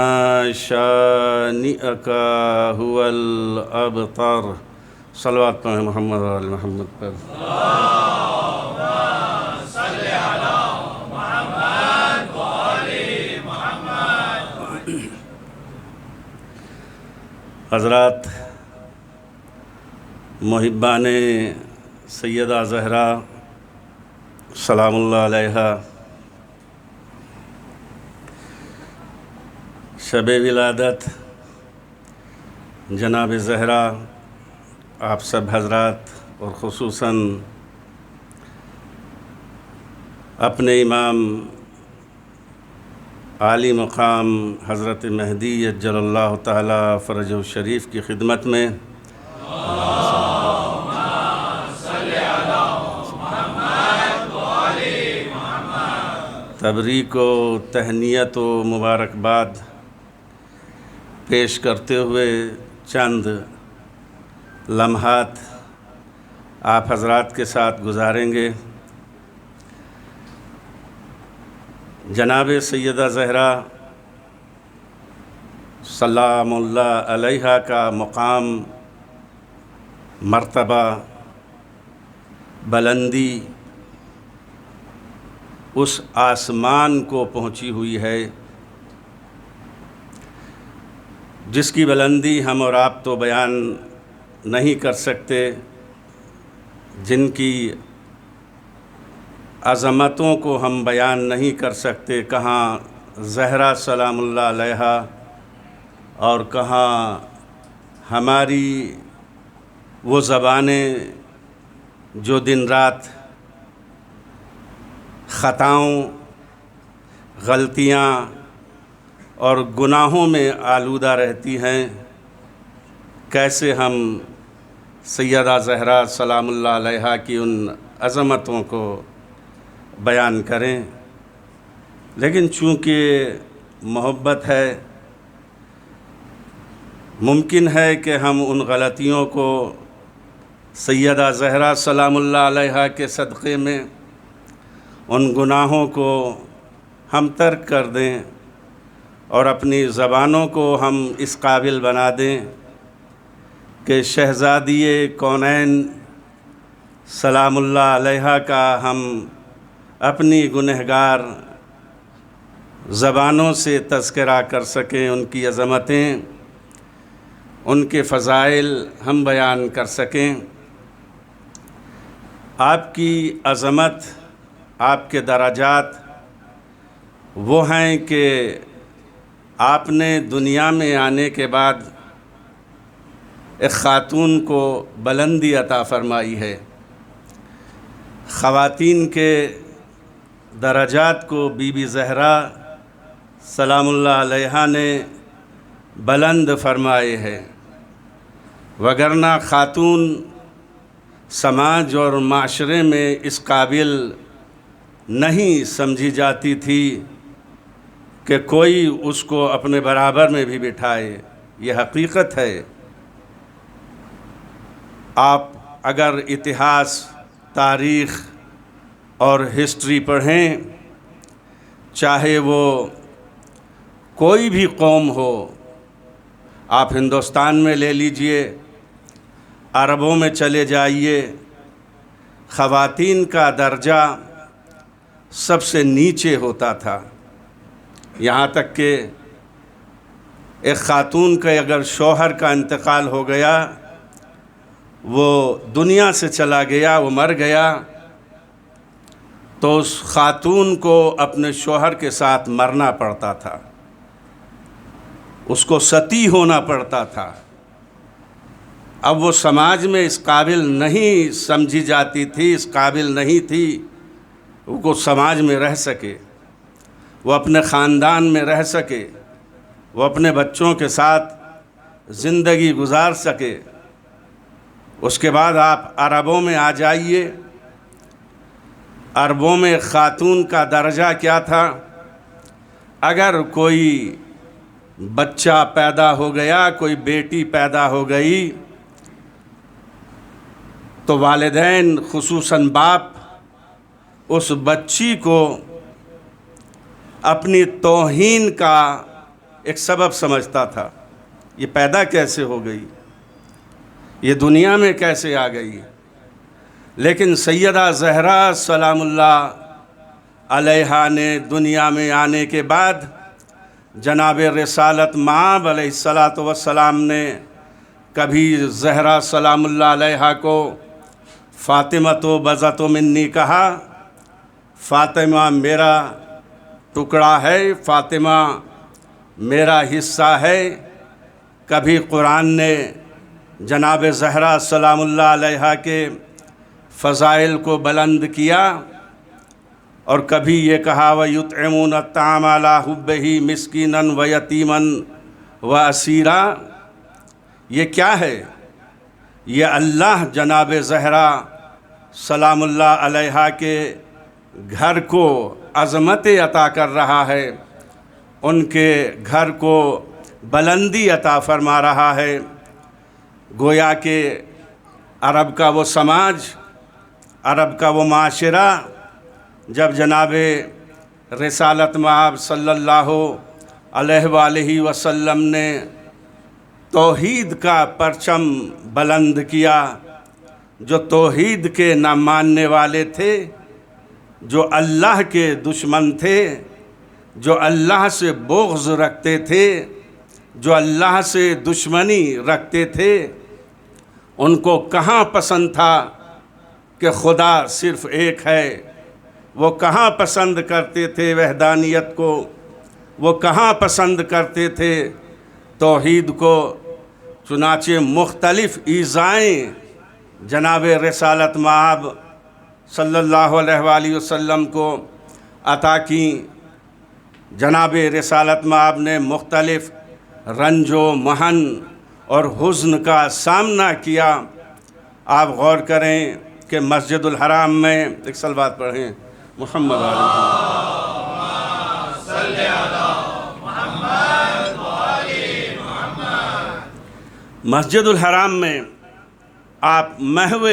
شانئك هو الأبتر. صلوات پڑھیں محمد و آل محمد پر. حضرات محبان سیدہ زہرا سلام اللہ علیہا، شب ولادت جناب زہرا آپ سب حضرات اور خصوصاً اپنے امام عالی مقام حضرت مہدی عجل اللہ تعالی فرجہ الشریف کی خدمت میں تبریک و تہنیت و مبارکباد پیش کرتے ہوئے چند لمحات آپ حضرات کے ساتھ گزاریں گے. جناب سیدہ زہرا سلام اللہ علیہا کا مقام، مرتبہ بلندی اس آسمان کو پہنچی ہوئی ہے جس کی بلندی ہم اور آپ تو بیان نہیں کر سکتے، جن کی عظمتوں کو ہم بیان نہیں کر سکتے، کہاں زہرا سلام اللہ علیہا اور کہاں ہماری وہ زبانیں جو دن رات خطاؤں، غلطیاں اور گناہوں میں آلودہ رہتی ہیں، کیسے ہم سیدہ زہرا سلام اللہ علیہا کی ان عظمتوں کو بیان کریں۔ لیکن چونکہ محبت ہے، ممکن ہے کہ ہم ان غلطیوں کو سیدہ زہرا سلام اللہ علیہا کے صدقے میں ان گناہوں کو ہم ترک کر دیں اور اپنی زبانوں کو ہم اس قابل بنا دیں کہ شہزادی کونین سلام اللہ علیہا کا ہم اپنی گنہگار زبانوں سے تذکرہ کر سکیں، ان کی عظمتیں، ان کے فضائل ہم بیان کر سکیں۔ آپ کی عظمت، آپ کے درجات وہ ہیں کہ آپ نے دنیا میں آنے کے بعد ایک خاتون کو بلندی عطا فرمائی ہے۔ خواتین کے درجات کو بی بی زہرا سلام اللہ علیہا نے بلند فرمائے ہیں، وگرنہ خاتون سماج اور معاشرے میں اس قابل نہیں سمجھی جاتی تھی کہ کوئی اس کو اپنے برابر میں بھی بٹھائے۔ یہ حقیقت ہے۔ آپ اگر اتہاس، تاریخ اور ہسٹری پڑھیں، چاہے وہ کوئی بھی قوم ہو، آپ ہندوستان میں لے لیجئے، عربوں میں چلے جائیے، خواتین کا درجہ سب سے نیچے ہوتا تھا۔ یہاں تک کہ ایک خاتون کا اگر شوہر کا انتقال ہو گیا، وہ دنیا سے چلا گیا، وہ مر گیا، تو اس خاتون کو اپنے شوہر کے ساتھ مرنا پڑتا تھا، اس کو ستی ہونا پڑتا تھا۔ اب وہ سماج میں اس قابل نہیں سمجھی جاتی تھی، اس قابل نہیں تھی وہ سماج میں رہ سکے، وہ اپنے خاندان میں رہ سکے، وہ اپنے بچوں کے ساتھ زندگی گزار سکے۔ اس کے بعد آپ عربوں میں آ جائیے، عربوں میں خاتون کا درجہ کیا تھا؟ اگر کوئی بچہ پیدا ہو گیا، کوئی بیٹی پیدا ہو گئی، تو والدین خصوصاً باپ اس بچی کو اپنی توہین کا ایک سبب سمجھتا تھا۔ یہ پیدا کیسے ہو گئی؟ یہ دنیا میں کیسے آ گئی؟ لیکن سیدہ زہرا سلام اللہ علیہا نے دنیا میں آنے کے بعد جناب رسالت مآب علیہ السلام نے کبھی زہرا سلام اللہ علیہا کو فاطمہ تو بزت منی کہا، فاطمہ میرا ٹکڑا ہے، فاطمہ میرا حصہ ہے۔ کبھی قرآن نے جناب زہرا سلام اللہ علیہا کے فضائل کو بلند کیا، اور کبھی یہ کہا وَيُطْعِمُونَ الطَّعَامَ عَلَىٰ حُبِّهِ مِسْكِينًا وَيَتِيمًا وَأَسِيرًا۔ یہ کیا ہے؟ یہ اللہ جناب زہرا سلام اللہ علیہا کے گھر کو عظمت عطا کر رہا ہے، ان کے گھر کو بلندی عطا فرما رہا ہے۔ گویا کہ عرب کا وہ سماج، عرب کا وہ معاشرہ، جب جناب رسالت مآب صلی اللہ علیہ وآلہ وسلم نے توحید کا پرچم بلند کیا، جو توحید کے نہ ماننے والے تھے، جو اللہ کے دشمن تھے، جو اللہ سے بغض رکھتے تھے، جو اللہ سے دشمنی رکھتے تھے، ان کو کہاں پسند تھا کہ خدا صرف ایک ہے؟ وہ کہاں پسند کرتے تھے وحدانیت کو؟ وہ کہاں پسند کرتے تھے توحید کو؟ چنانچہ مختلف ایذائیں جناب رسالت مآب صلی اللہ علیہ وآلہ وسلم کو عطا کیں۔ جناب رسالت مآب نے مختلف رنج و محن اور حزن کا سامنا کیا۔ آپ غور کریں کہ مسجد الحرام میں ایک صلوات پڑھیں، محمد علیہ مسجد الحرام میں آپ محو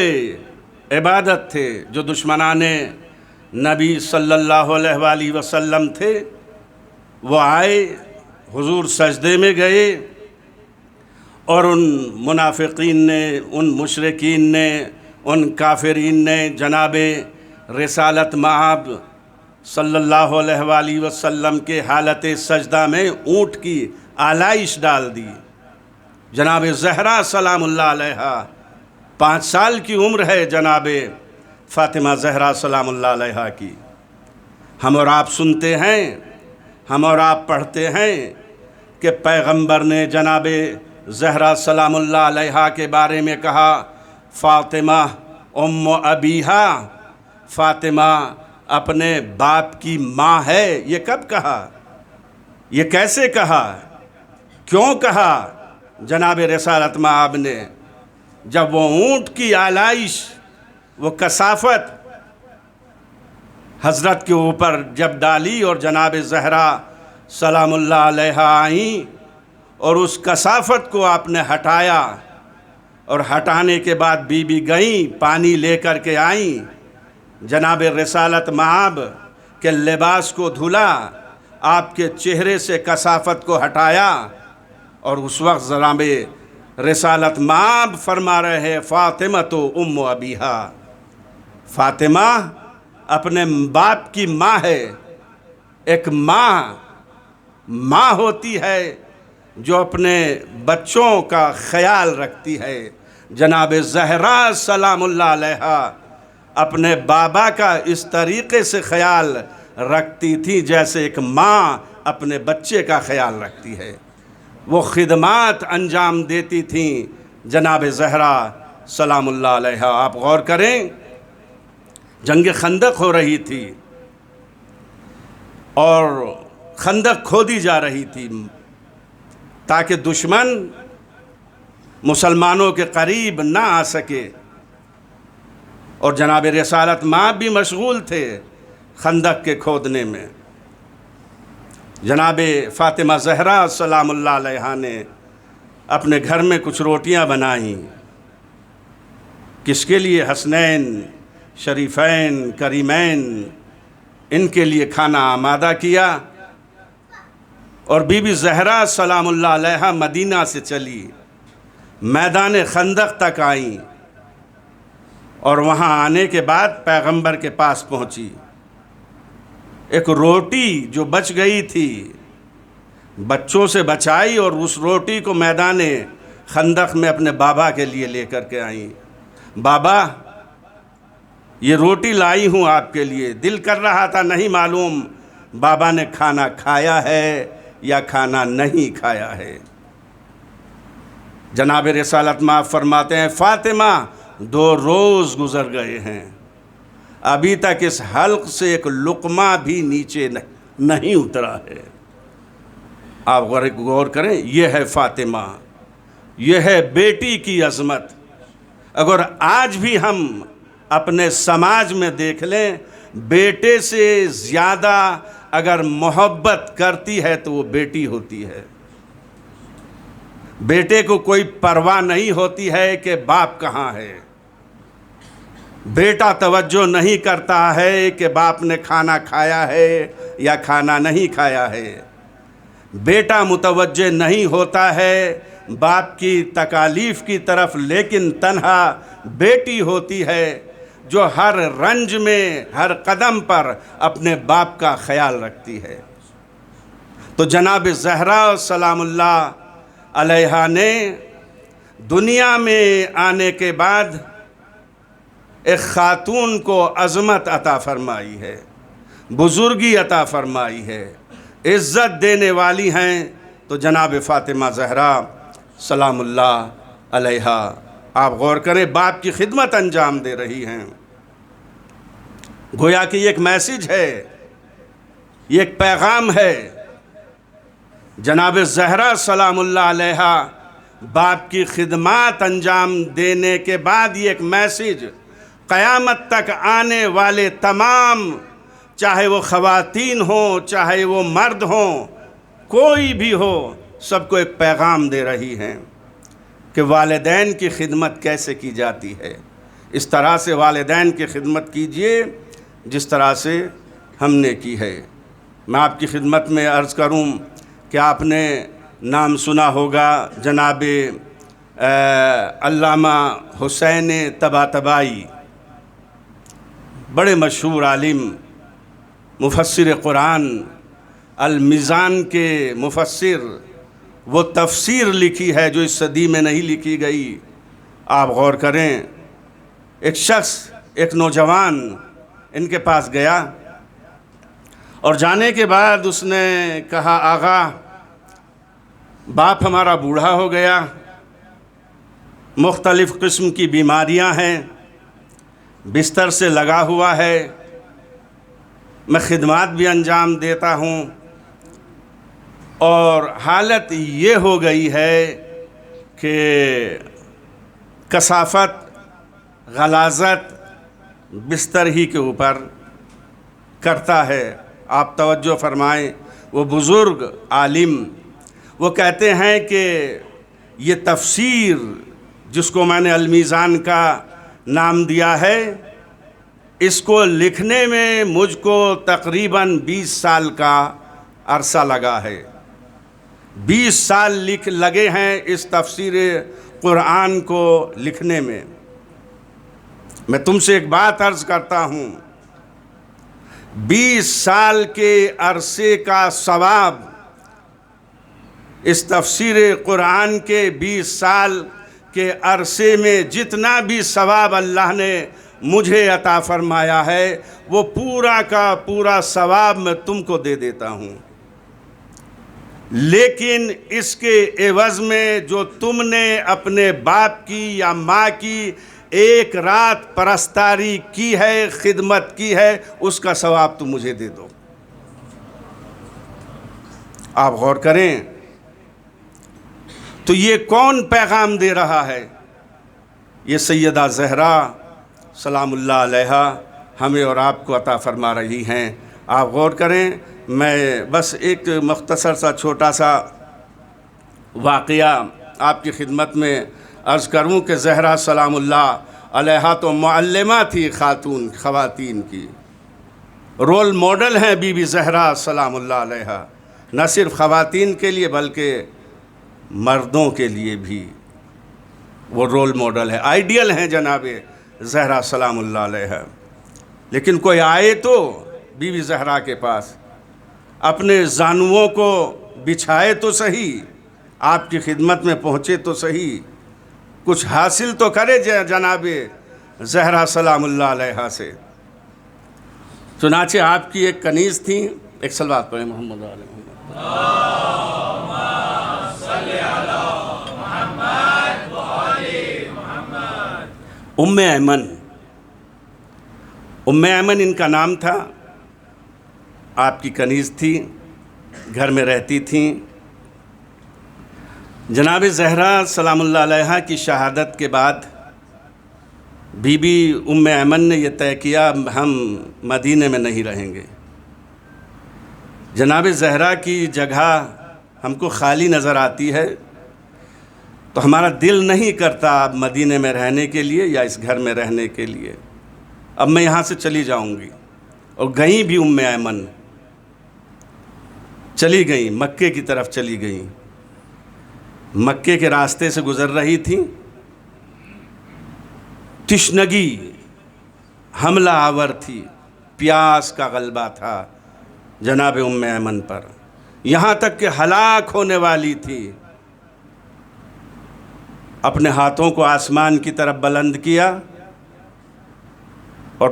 عبادت تھے۔ جو دشمنان نبی صلی اللہ علیہ وآلہ وسلم تھے وہ آئے، حضور سجدے میں گئے، اور ان منافقین نے، ان مشرکین نے، ان کافرین نے جناب رسالت مآب صلی اللہ علیہ وآلہ وسلم کے حالت سجدہ میں اونٹ کی آلائش ڈال دی۔ جناب زہرا سلام اللہ علیہا 5 سال کی عمر ہے جناب فاطمہ زہرا سلام اللہ علیہا کی۔ ہم اور آپ سنتے ہیں، ہم اور آپ پڑھتے ہیں کہ پیغمبر نے جناب زہرا سلام اللہ علیہا کے بارے میں کہا فاطمہ ام ابیہا، فاطمہ اپنے باپ کی ماں ہے۔ یہ کب کہا؟ یہ کیسے کہا؟ کیوں کہا جناب رسالت مآب نے؟ جب وہ اونٹ کی آلائش، وہ کثافت حضرت کے اوپر جب ڈالی اور جناب زہرا سلام اللہ علیہا آئیں اور اس کثافت کو آپ نے ہٹایا، اور ہٹانے کے بعد بی بی گئیں، پانی لے کر کے آئیں، جناب رسالت مآب کے لباس کو دھلا، آپ کے چہرے سے کثافت کو ہٹایا، اور اس وقت جناب رسالت مآب فرما رہے ہیں فاطمہ تو ام ابیہا، فاطمہ اپنے باپ کی ماں ہے۔ ایک ماں ہوتی ہے جو اپنے بچوں کا خیال رکھتی ہے۔ جناب زہرا سلام اللہ علیہا اپنے بابا کا اس طریقے سے خیال رکھتی تھی جیسے ایک ماں اپنے بچے کا خیال رکھتی ہے۔ وہ خدمات انجام دیتی تھیں جناب زہرا سلام اللہ علیہا۔ آپ غور کریں، جنگ خندق ہو رہی تھی اور خندق کھودی جا رہی تھی تاکہ دشمن مسلمانوں کے قریب نہ آ سکے، اور جناب رسالت مآب بھی مشغول تھے خندق کے کھودنے میں۔ جناب فاطمہ زہرا سلام اللہ علیہا نے اپنے گھر میں کچھ روٹیاں بنائیں۔ کس کے لیے؟ حسنین شریفین کریمین، ان کے لیے کھانا آمادہ کیا، اور بی بی زہرا سلام اللہ علیہا مدینہ سے چلی، میدان خندق تک آئیں، اور وہاں آنے کے بعد پیغمبر کے پاس پہنچی۔ ایک روٹی جو بچ گئی تھی بچوں سے بچائی، اور اس روٹی کو میدان خندق میں اپنے بابا کے لیے لے کر کے آئیں۔ بابا یہ روٹی لائی ہوں آپ کے لیے، دل کر رہا تھا نہیں معلوم بابا نے کھانا کھایا ہے یا کھانا نہیں کھایا ہے۔ جناب رسالت مآب فرماتے ہیں فاطمہ 2 روز گزر گئے ہیں، ابھی تک اس حلق سے ایک لقمہ بھی نیچے نہیں اترا ہے۔ آپ غور کریں، یہ ہے فاطمہ، یہ ہے بیٹی کی عظمت۔ اگر آج بھی ہم اپنے سماج میں دیکھ لیں، بیٹے سے زیادہ اگر محبت کرتی ہے تو وہ بیٹی ہوتی ہے۔ بیٹے کو کوئی پرواہ نہیں ہوتی ہے کہ باپ کہاں ہے، بیٹا توجہ نہیں کرتا ہے کہ باپ نے کھانا کھایا ہے یا کھانا نہیں کھایا ہے، بیٹا متوجہ نہیں ہوتا ہے باپ کی تکالیف کی طرف، لیکن تنہا بیٹی ہوتی ہے جو ہر رنج میں ہر قدم پر اپنے باپ کا خیال رکھتی ہے۔ تو جناب زہرا سلام اللہ علیہا نے دنیا میں آنے کے بعد ایک خاتون کو عظمت عطا فرمائی ہے، بزرگی عطا فرمائی ہے، عزت دینے والی ہیں تو جناب فاطمہ زہرا سلام اللہ علیہا۔ آپ غور کریں، باپ کی خدمت انجام دے رہی ہیں، گویا کہ یہ ایک میسج ہے، یہ ایک پیغام ہے۔ جناب زہرا سلام اللہ علیہا باپ کی خدمات انجام دینے کے بعد یہ ایک میسج قیامت تک آنے والے تمام، چاہے وہ خواتین ہوں چاہے وہ مرد ہوں، کوئی بھی ہو، سب کو ایک پیغام دے رہی ہیں کہ والدین کی خدمت کیسے کی جاتی ہے۔ اس طرح سے والدین کی خدمت کیجئے جس طرح سے ہم نے کی ہے۔ میں آپ کی خدمت میں عرض کروں کہ آپ نے نام سنا ہوگا جناب علامہ حسین طباطبائی، بڑے مشہور عالم، مفسر قرآن، المیزان کے مفسر۔ وہ تفسیر لکھی ہے جو اس صدی میں نہیں لکھی گئی۔ آپ غور کریں، ایک شخص، ایک نوجوان ان کے پاس گیا اور جانے کے بعد اس نے کہا، آغا باپ ہمارا بوڑھا ہو گیا، مختلف قسم کی بیماریاں ہیں، بستر سے لگا ہوا ہے، میں خدمات بھی انجام دیتا ہوں، اور حالت یہ ہو گئی ہے کہ کثافت، غلاظت بستر ہی کے اوپر کرتا ہے۔ آپ توجہ فرمائیں، وہ بزرگ عالم وہ کہتے ہیں کہ یہ تفسیر جس کو میں نے المیزان کا نام دیا ہے، اس کو لکھنے میں مجھ کو تقریباً 20 سال کا عرصہ لگا ہے۔ 20 سال لگے ہیں اس تفسیر قرآن کو لکھنے میں۔ میں تم سے ایک بات عرض کرتا ہوں، 20 سال کے عرصے کا ثواب، اس تفسیر قرآن کے 20 سال کے عرصے میں جتنا بھی ثواب اللہ نے مجھے عطا فرمایا ہے، وہ پورا کا پورا ثواب میں تم کو دے دیتا ہوں، لیکن اس کے عوض میں جو تم نے اپنے باپ کی یا ماں کی ایک رات پرستاری کی ہے، خدمت کی ہے، اس کا ثواب تم مجھے دے دو۔ آپ غور کریں، تو یہ کون پیغام دے رہا ہے؟ یہ سیدہ زہرا سلام اللہ علیہا ہمیں اور آپ کو عطا فرما رہی ہیں۔ آپ غور کریں، میں بس ایک مختصر سا چھوٹا سا واقعہ آپ کی خدمت میں عرض کروں کہ زہرا سلام اللہ علیہا تو معلمہ تھی خواتین کی، رول ماڈل ہیں بی بی زہرا سلام اللہ علیہا، نہ صرف خواتین کے لیے بلکہ مردوں کے لیے بھی وہ رول ماڈل ہے، آئیڈیل ہیں جناب زہرا سلام اللہ علیہا۔ لیکن کوئی آئے تو بی بی زہرا کے پاس، اپنے زانوؤں کو بچھائے تو صحیح، آپ کی خدمت میں پہنچے تو صحیح، کچھ حاصل تو کرے جناب زہرا سلام اللہ علیہا سے۔ چنانچہ آپ کی ایک کنیز تھیں، ایک صلوات پڑھیں محمد علیہ ام ایمن۔ ام ایمن ان کا نام تھا، آپ کی کنیز تھی، گھر میں رہتی تھیں۔ جناب زہرا سلام اللہ علیہا کی شہادت کے بعد بی بی ام ایمن نے یہ طے کیا، ہم مدینے میں نہیں رہیں گے۔ جناب زہرا کی جگہ ہم کو خالی نظر آتی ہے، تو ہمارا دل نہیں کرتا اب مدینے میں رہنے کے لیے یا اس گھر میں رہنے کے لیے، اب میں یہاں سے چلی جاؤں گی۔ اور گئیں بھی ام ایمن، چلی گئیں، مکے کی طرف چلی گئیں۔ مکے کے راستے سے گزر رہی تھیں. تشنگی حملہ آور تھی، پیاس کا غلبہ تھا جناب ام ایمن پر، یہاں تک کہ ہلاک ہونے والی تھی. اپنے ہاتھوں کو آسمان کی طرف بلند کیا اور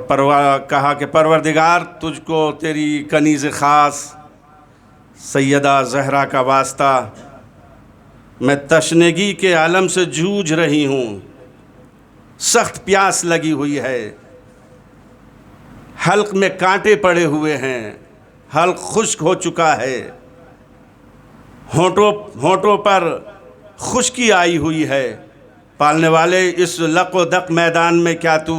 کہا کہ پروردگار، تجھ کو تیری کنیز خاص سیدہ زہرا کا واسطہ، میں تشنگی کے عالم سے جوجھ رہی ہوں، سخت پیاس لگی ہوئی ہے، حلق میں کانٹے پڑے ہوئے ہیں، حلق خشک ہو چکا ہے، ہونٹوں پر خشکی آئی ہوئی ہے. پالنے والے، اس لق و دق میدان میں کیا تو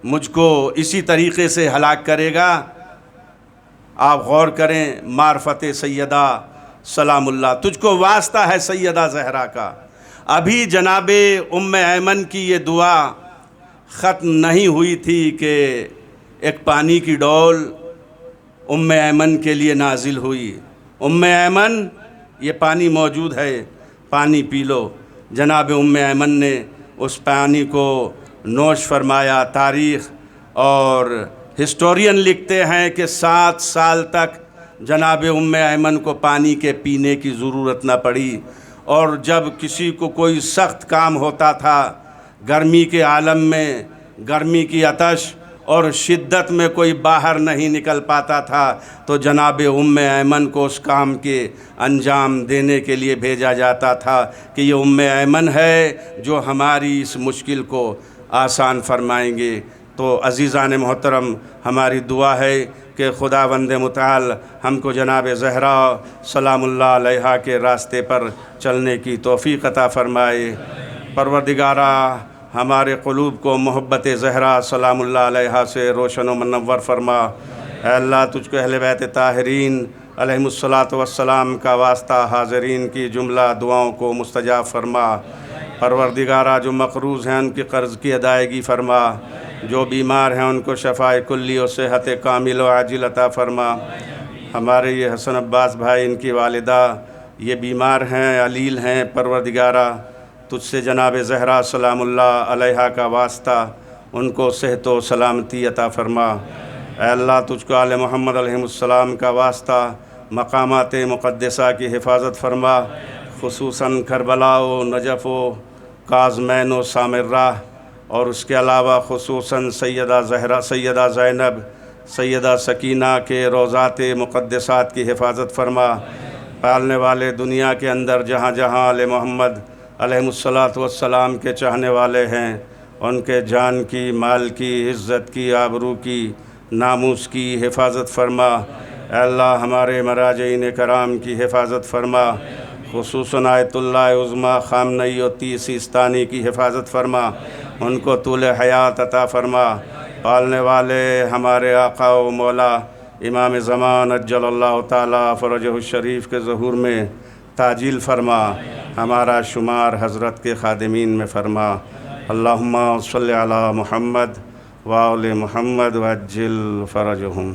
مجھ کو اسی طریقے سے ہلاک کرے گا؟ آپ غور کریں، معرفت سیدہ سلام اللہ، تجھ کو واسطہ ہے سیدہ زہرا کا. ابھی جناب ام ایمن کی یہ دعا ختم نہیں ہوئی تھی کہ ایک پانی کی ڈول ام ایمن کے لیے نازل ہوئی. ام ایمن، یہ پانی موجود ہے، پانی پی لو. جناب ام ایمن نے اس پانی کو نوش فرمایا. تاریخ اور ہسٹورین لکھتے ہیں کہ 7 سال تک جناب ام ایمن کو پانی کے پینے کی ضرورت نہ پڑی. اور جب کسی کو کوئی سخت کام ہوتا تھا، گرمی کے عالم میں، گرمی کی آتش اور شدت میں کوئی باہر نہیں نکل پاتا تھا، تو جناب ام ایمن کو اس کام کے انجام دینے کے لیے بھیجا جاتا تھا کہ یہ ام ایمن ہے جو ہماری اس مشکل کو آسان فرمائیں گے. تو عزیزان محترم، ہماری دعا ہے کہ خداوند متعال ہم کو جناب زہرا سلام اللہ علیہا کے راستے پر چلنے کی توفیق عطا فرمائے. پروردگارہ، ہمارے قلوب کو محبت زہرا سلام اللہ علیہا سے روشن و منور فرما. اے اللہ، تجھ کو اہل بیت طاہرین علیہم الصلاۃ والسلام کا واسطہ حاضرین کی جملہ دعاؤں کو مستجاب فرما. پروردگارہ، جو مقروض ہیں ان کی قرض کی ادائیگی فرما، جو بیمار ہیں ان کو شفاء کلی و صحت کامل و عاجل عطا فرما. ہمارے یہ حسن عباس بھائی، ان کی والدہ یہ بیمار ہیں، علیل ہیں، پروردگارہ تجھ سے جناب زہرا سلام اللہ علیہا کا واسطہ ان کو صحت و سلامتی عطا فرما. اے اللہ، تجھ کو آل محمد علیہ السلام کا واسطہ مقامات مقدسہ کی حفاظت فرما، خصوصاً کربلا و نجف و کاظمین و سامرہ، اور اس کے علاوہ خصوصاً سیدہ زہرا، سیدہ زینب، سیدہ سکینہ کے روضات مقدسات کی حفاظت فرما. پالنے والے دنیا کے اندر جہاں جہاں آل محمد علیہ الصلاۃ والسلام کے چاہنے والے ہیں، ان کے جان کی، مال کی، عزت کی، آبرو کی، ناموس کی حفاظت فرما. اے اللہ، ہمارے مراجعین کرام کی حفاظت فرما، خصوصاً آیت اللہ عظمیٰ خامنئی و تیس سیستانی کی حفاظت فرما، ان کو طول حیات عطا فرما. پالنے والے ہمارے آقا و مولا امام زمان عجل اللہ تعالیٰ فرجہ الشریف کے ظہور میں تعجیل فرما، ہمارا شمار حضرت کے خادمین میں فرما. اللہم صلی علی محمد وآل محمد وعجل فرجہم.